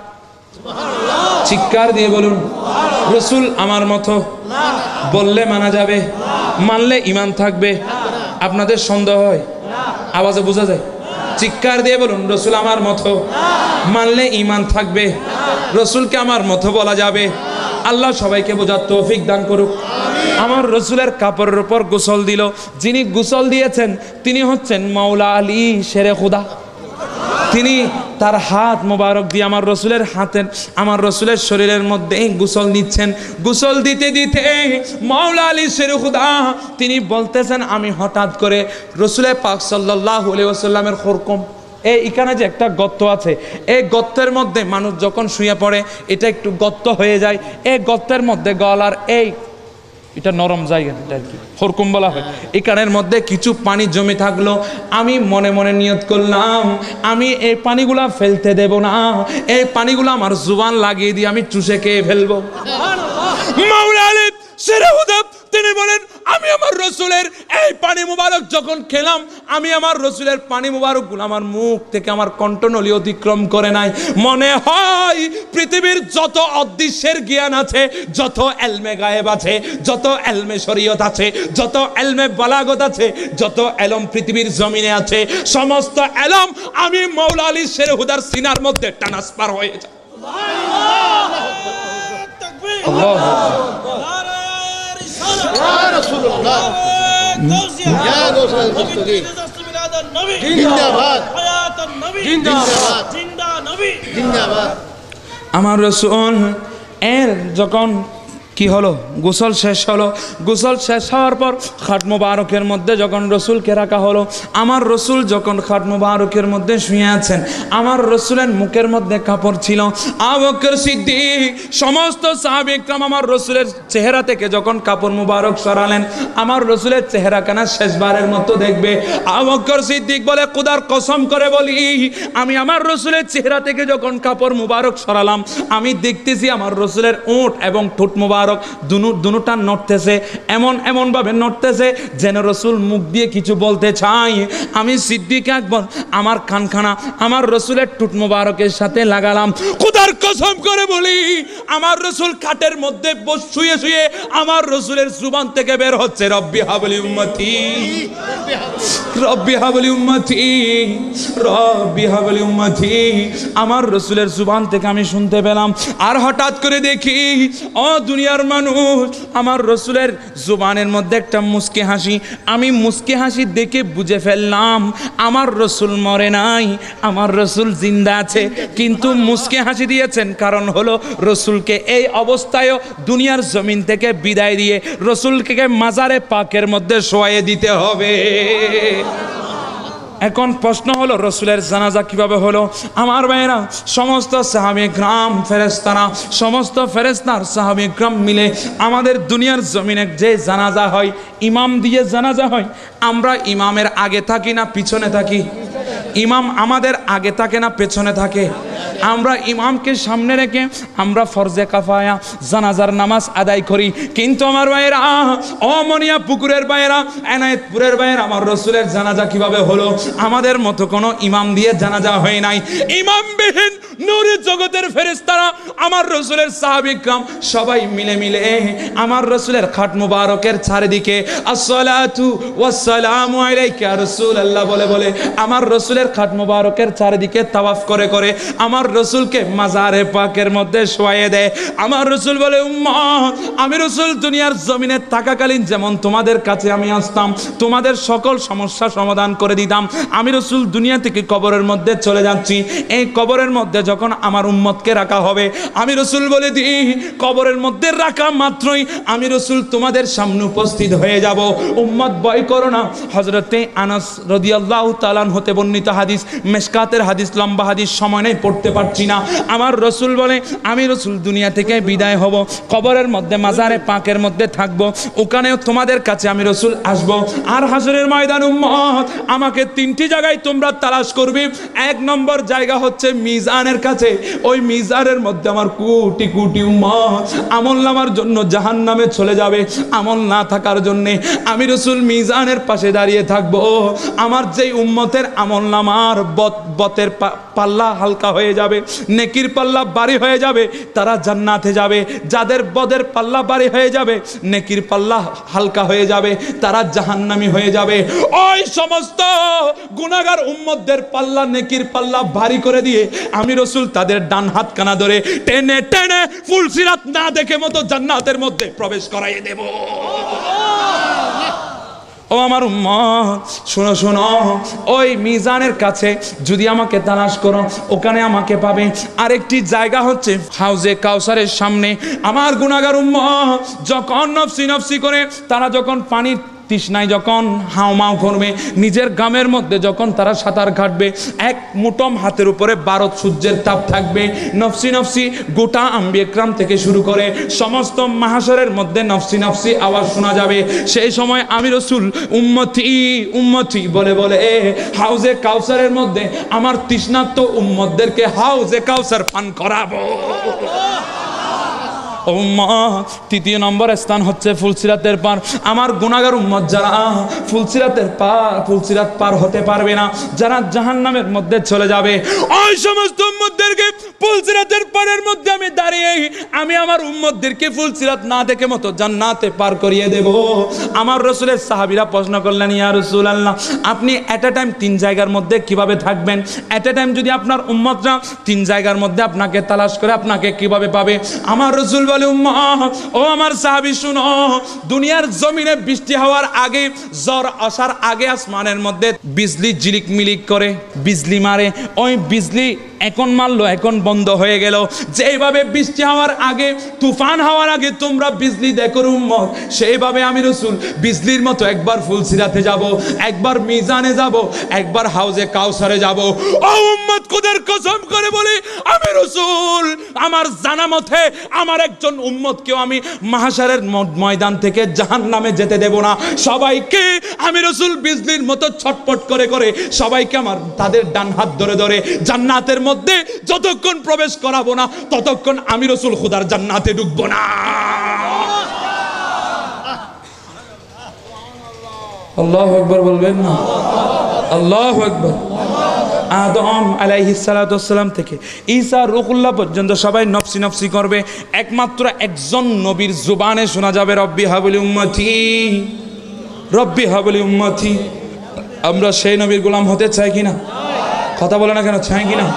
চিৎকার দিয়ে বলুন, রসুল আমার মতো বললে মানা যাবে, মানলে ঈমান থাকবে। আপনাদের সন্দেহ হয়? আওয়াজে বোঝা যায়? চিৎকার দিয়ে বলুন, রসুল আমার মতো মানলে ঈমান থাকবে, রসুলকে আমার মতো বলা যাবে। আল্লাহ সবাইকে বোঝার তৌফিক দান করুক। আমার রসুলের কাপড়ের উপর গোসল দিল, যিনি গোসল দিয়েছেন তিনি হচ্ছেন মাওলা আলী শেরে খুদা। তিনি তার হাত মোবারক দিয়ে আমার রসুলের হাতের, আমার রসুলের শরীরের মধ্যে গোসল দিচ্ছেন। গোসল দিতে দিতে মাওলা আলী শেরে খুদা তিনি বলতেছেন, আমি হঠাৎ করে রসুলের পাক সাল্লাল্লাহু আলাইহি ওয়াসাল্লামের খরকম, এইখানে যে একটা গর্ত আছে, এই গর্তের মধ্যে মানুষ যখন শুয়ে পড়ে এটা একটু গর্ত হয়ে যায়, এই গর্তের মধ্যে গলার এটা নরম জায়গা, এটা আর কি খরকুম বলা হয়। এই কানের মধ্যে কিছু পানি জমে থাকলো, আমি মনে মনে নিয়ত করলাম আমি এই পানিগুলা ফেলতে দেব না, এই পানিগুলো আমার জুবান লাগিয়ে দিয়ে আমি চুষে খেয়ে ফেলবো। মাওলা আলী শেরে খুদা তিনি বলেন, আমি আমার রসুলের এই পানি মুবারক যখন খেলাম, আমি আমার রসুলের পানি মুবারকগুলো আমার মুখ থেকে আমার কণ্ঠনলী অতিক্রম করে নাই। মনে হয় পৃথিবীর যত অদৃশ্যের জ্ঞান আছে, যত এলমে গায়েব আছে, যত এলমে শরীয়ত আছে, যত এলমে বালাগত আছে, যত এলম পৃথিবীর জমিনে আছে, সমস্ত এলম আমি মাওলা আলী শেরে খুদার সিনার মধ্যে ট্রান্সফার হয়ে যায়। আমার রসুল এর যখন কি হলো, গোসল শেষ হলো, গোসল শেষ হওয়ার পর খাট মুবারকের মধ্যে যখন রসুলকে রাখা হলো, আমার রসুল যখন খাট মুবারকের মধ্যে শুয়ে আছেন, আমার রসুলের মুখের মধ্যে কাপড় ছিল। আবু বকর সিদ্দিক সমস্ত সাহাবী ইকরাম আমার রসুলের চেহারা থেকে যখন কাপড় মুবারক সরালেন, আমার রসুলের চেহারা কেনা শেষবারের মতো দেখবে। আবু বকর সিদ্দিক বলে, খোদার কসম করে বলি, আমি আমার রসুলের চেহারা থেকে যখন কাপড় মুবারক সরালাম, আমি দেখতেছি আমার রসুলের ওঁট এবং ঠোঁট মুবারক দুটা নড়তেছে, এমন ভাবে নড়তেছে যেন রসুল মুখ দিয়ে কিছু বলতে চাই। আমি সিদ্দিক আকবর আমার কানখানা আমার রসুলের ঠোঁট মুবারকের সাথে লাগালাম। খোদার কসম করে বলি, আমার রসুল খাটের মধ্যে শুয়ে শুয়ে আমার রসুলের জুবান থেকে বের হচ্ছে, রব্বি হাবলি উম্মতি, রব্বি হাবলি উম্মতি, রব্বি হাবলি উম্মতি। আমার রসুলের জুবান থেকে আমি শুনতে পেলাম। আর হঠাৎ করে দেখি, ও দুনিয়ার মানুষ, আমার রসুলের জুবানের মধ্যে একটা মুস্কি হাসি। আমি মুস্কি হাসি দেখে বুঝে ফেললাম আমার রসুল মরে নাই, আমার রসুল জিন্দা আছে। কিন্তু মুস্কি হাসি দিয়েছেন কারণ হলো রসুলকে এই অবস্থায়ও দুনিয়ার জমিন থেকে বিদায় দিয়ে রসুলকে মাজারে পাকের মধ্যে শোয়াইয়ে দিতে হবে। এখন প্রশ্ন হলো, রসুলের জানাজা কিভাবে হলো? আমার ভাইয়েরা, সমস্ত সাহাবী গ্রাম ফেরেশতারা, সমস্ত ফেরেশতার সাহাবী গ্রাম মিলে আমাদের দুনিয়ার জমিনে যে জানাজা হয়, ইমাম দিয়ে জানাজা হয়, আমরা ইমামের আগে থাকি না পিছনে থাকি? ইমাম আমাদের আগে থাকে না পেছনে থাকে? আমরা ইমামকে সামনে রেখে আমরা ফরজে কাফায়া জানাজার নামাজ আদায় করি। কিন্তু আমার ভাইয়েরা, অমনিয়া পুকুরের ভাইয়েরা, এনায়েতপুরের ভাইয়েরা, আমার রসুলের জানাজা কিভাবে হলো? আমাদের মতো কোনো ইমাম দিয়ে জানাজা হয় নাই। ইমামবিহীন নূরের জগতের ফেরেশতারা, আমার রসুলের সাহাবী کرام সবাই মিলে মিলে আমার রসুলের খাট মুবারকের চারিদিকে আসসালাতু ওয়াসসালামু আলাইকা রাসূলুল্লাহ বলে বলে আমার রসুলের খাট মুবারকের চারিদিকে তাওয়াফ করে করে আমার রসুলকে মাজারে পাকের মধ্যে শোয়াইয়ে দেয়। আমার রসুল বলে, উম্মত, আমি রসুল দুনিয়ার জমিনে থাকাকালীন যেমন তোমাদের কাছে আমি আসতাম, তোমাদের সকল সমস্যা সমাধান করে দিতাম, আমি রসুল দুনিয়া থেকে কবরের মধ্যে চলে যাচ্ছি। এই কবরের মধ্যে যখন আমার উম্মতকে রাখা হবে, আমি রসুল বলে দিই, কবরের মধ্যে রাখা মাত্রই আমি রসুল তোমাদের সামনে উপস্থিত হয়ে যাব। উম্মত ভয় করো না। হযরতে আনাস রাদিয়াল্লাহু তাআলা হতে বর্ণিত হাদিস, মেশকাতের হাদিস, লম্বা হাদিস, সময় নেই পড়তে পারছি না। আমার রসুল বলে, আমি রসুল দুনিয়া থেকে বিদায় হব, কবরের মধ্যে মাজারে পাকের মধ্যে থাকব, ওখানেও তোমাদের কাছে আমি রসুল আসব। আর হাসরের ময়দান উম্মত আমাকে তিনটি জায়গায় তোমরা তালাশ করবে। এক নম্বর জায়গা হচ্ছে মিজানের মিজানের কাছে, ওই মিজানের মধ্যে আমার কোটি কোটি উম্মত আমলনামার জন্য জাহান্নামে চলে যাবে। আমল না থাকার জন্যে আমি রাসূল মিজানের পাশে দাঁড়িয়ে থাকবো। আমার যেই উম্মতের আমলনামার বতের পাল্লা হালকা হয়ে যাবে, নেকির পাল্লা ভারী হয়ে যাবে, তারা জান্নাতে যাবে। যাদের বদের পাল্লা ভারী হয়ে যাবে, নেকির পাল্লা হালকা হয়ে যাবে, তারা জাহান্নামী হয়ে যাবে। ওই সমস্ত গুনাহগার উম্মতদের পাল্লা, নেকির পাল্লা ভারী করে দিয়ে আমি রাসূল তাদের ডান হাত কানা ধরে টেনে টেনে ফুলসিরাত না দেখে মতো জান্নাতের মধ্যে প্রবেশ করাইয়ে দেব। ও আমার উম্মত, শোনো শোনো, ওই মিজানের কাছে যদি আমাকে তালাশ করো, ওখানে আমাকে পাবে। আরেকটি জায়গা হচ্ছে হাউজে কাউসারের সামনে। আমার গুনাহগার উম্মত যখন নফসি নফসি করে, তারা যখন পানির তৃষ্ণায় যখন হাওমাও করবে, নিজের গামের মধ্যে যখন তারা সাঁতার কাটবে, এক মুঠম হাতের উপরে 12 সূর্যের তাপ থাকবে। নফসি নফসি গোটা আম্বিয়া ইকরাম থেকে শুরু করে সমস্ত মাহাশরের মধ্যে নফসি নফসি আওয়াজ শোনা যাবে। সেই সময় আমি রাসূল উম্মতি উম্মতি বলে বলে হাউজে কাউসারের মধ্যে আমার তৃষ্ণার্ত উম্মতদেরকে হাউজে কাউসার পান করাবো। উম্মত, তৃতীয় নম্বর স্থান হচ্ছে ফুলসিরাতের পার। আমার গুনাহগার উম্মত যারা ফুলসিরাত পার হতে পারবে না, যারা জাহান্নামের মধ্যে চলে যাবে, ওই সমস্ত উম্মতদেরকে ফুলসিরাতের পারের মধ্যে আমি দাঁড়িয়ে আমি আমার উম্মতদেরকে ফুলসিরাত না দেখে মতো জান্নাতে পার করিয়ে দেব। আমার রাসূলের সাহাবীরা প্রশ্ন করলেন, ইয়া রাসূলুল্লাহ, আপনি এট এ টাইম 3 জায়গার মধ্যে কিভাবে থাকবেন? এট এ টাইম যদি আপনার উম্মতরা 3 জায়গার মধ্যে আপনাকে তালাশ করে, আপনাকে কিভাবে পাবে? আমার রাসূল বলে, উম্মত, ও আমার সাহাবী শুনো, দুনিয়ার জমিনে বৃষ্টি হওয়ার আগে, ঝড় আসার আগে আসমানের মধ্যে বিজলি ঝিলিক মিলিক করে, বিজলি মারে। ওই বিজলি এখন মারলো, এখন বন্ধ হয়ে গেল। যেভাবে বৃষ্টি হওয়ার আগে, তুফান হওয়ার আগে তোমরা বিজলি দেখো উম্মত, সেইভাবে আমি রাসূল বিজলির মতো একবার ফুলসিরাতে যাব, একবার মিজানে যাব, একবার হাউজে কাউসারে যাব। ও উম্মত, খোদার কসম করে বলি, আমি রাসূল আমার জানা মতে আমার একজন উম্মতকেও আমি মাহশারের ময়দান থেকে জাহান্নামে যেতে দেব না। সবাইকে আমি রাসূল বিজলির মতো ছটপট করে করে সবাইকে আমার তাদের ডান হাত ধরে ধরে জান্নাতের মধ্যে যতক্ষণ প্রবেশ করাবো না, ততক্ষণ আমি রাসূল খোদার জান্নাতে ঢুকবো না। আল্লাহু আকবার বলবেন না? আল্লাহু আকবার। আদম আলাইহিস সালাতু ওয়াস সালাম থেকে ঈসা রূহুল্লাহ পর্যন্ত সবাই নফসি নফসি করবে। একমাত্র একজন নবীর জুবানে শোনা যাবে, রব্বি হাবলি উম্মতি, রব্বি হাবলি উম্মতি। আমরা সেই নবীর গোলাম হতে চাই কিনা? কথা বলে না কেন, চাই কিনা?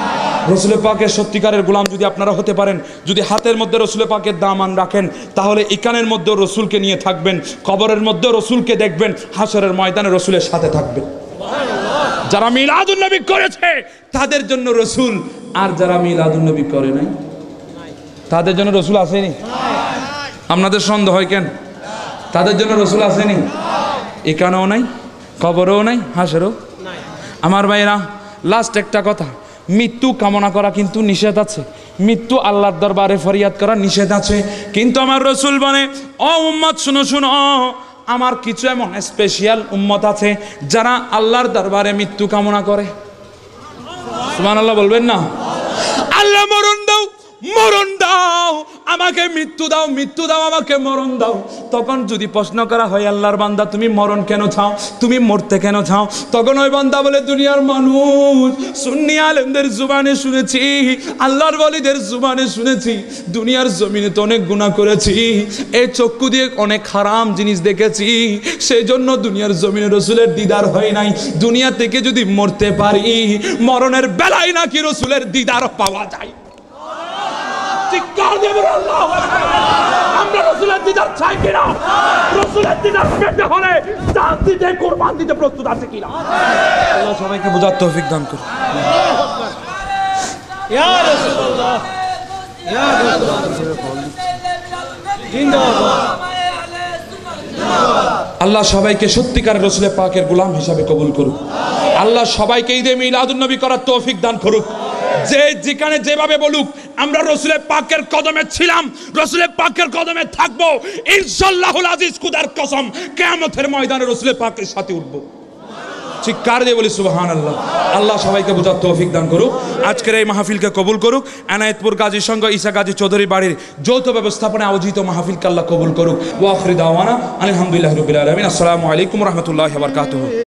রসুল পাকের সত্যিকারের গোলাম যদি আপনারা হতে পারেন, যদি হাতের মধ্যে রসুল পাকের দামান রাখেন, তাহলে ইকানের মধ্যে রসুলকে নিয়ে থাকবেন, কবরের মধ্যে রসুলকে দেখবেন, হাসরের ময়দানে রসুলের সাথে থাকবেন। যারা মিলাদুন নবী করেছে তাদের জন্য রসুল, আর যারা মিলাদুন নবী করে নাই তাদের জন্য রসুল আসেনি। আপনাদের সন্দেহ হয় কেন? তাদের জন্য রসুল আসেনি, এখানেও নাই, কবরেও নাই, হাসরেও। আমার ভাইরা, লাস্ট একটা কথা, মৃত্যু কামনা করা কিন্তু নিষেধ আছে, মৃত্যু আল্লাহর দরবারে ফরিয়াদ করা নিষেধ আছে। কিন্তু আমার রসুল বলে, ও উম্মত শুনো শুনো, আমার কিছু এমন স্পেশাল উম্মত আছে যারা আল্লাহর দরবারে মৃত্যু কামনা করে। সুবহানাল্লাহ বলবেন না? আল্লাহ মরণ দাও, মরণ দাও, আমাকে মৃত্যু দাও, মৃত্যু দাও, আমাকে মরণ দাও। তখন যদি প্রশ্ন করা হয়, আল্লাহর বান্দা তুমি মরণ কেন চাও, তুমি মরতে কেন চাও? তখন ওই বান্দা বলে, দুনিয়ার মানুষ, সুন্নি আলেমদের জুবানে শুনেছি, আল্লাহর ওয়ালিদের জুবানে শুনেছি, দুনিয়ার জমিনে তো অনেক গুনাহ করেছি, এই চক্ষু দিয়ে অনেক হারাম জিনিস দেখেছি, সেই জন্য দুনিয়ার জমিনে রসুলের দিদার হয় নাই। দুনিয়া থেকে যদি মরতে পারি, মরণের বেলায় নাকি রসুলের দিদার পাওয়া যায়। আমরা রসুলের দিদার চাই কিনা? রসুলের দিদার পেতে হলে জান দিতে, কুরবান দিতে প্রস্তুত আছে কিনা? আল্লাহ সবাইকে বোঝার তৌফিক দান করুন। ইয়া রাসূলুল্লাহ, ইয়া রাসূলুল্লাহ, আল্লাহ সবাইকে সত্যিকারের রসুলের পাকের গোলাম হিসাবে কবুল করুক। আল্লাহ সবাইকে ঈদে মিলাদুন নবী করার তৌফিক দান করুক। যে যেখানে যেভাবে বলুক, আমরা রসুলের পাকের কদমে ছিলাম, রসুলের পাকের কদমে থাকবো ইনশাআল্লাহুল আজিজ, খুদার কসম, কিয়ামতের ময়দানে রসুলের পাকের সাথে উঠবো। চিৎকার দিয়ে বলি সুবহানাল্লাহ। আল্লাহ সবাইকে বোঝার তৌফিক দান করুক। আজকের এই মাহফিলকে কবুল করুক। এনায়েতপুর গাজী সংঘ ঈসা গাজী চৌধুরী বাড়ির যৌথ ব্যবস্থাপনায় আয়োজিত মাহফিলকে আল্লাহ কবুল করুক। ওয়া আখিরু দাওয়ানা আলহামদুলিল্লাহি রাব্বিল আলামিন। আসসালামু আলাইকুম ওয়া রাহমাতুল্লাহি ওয়া বারাকাতুহু।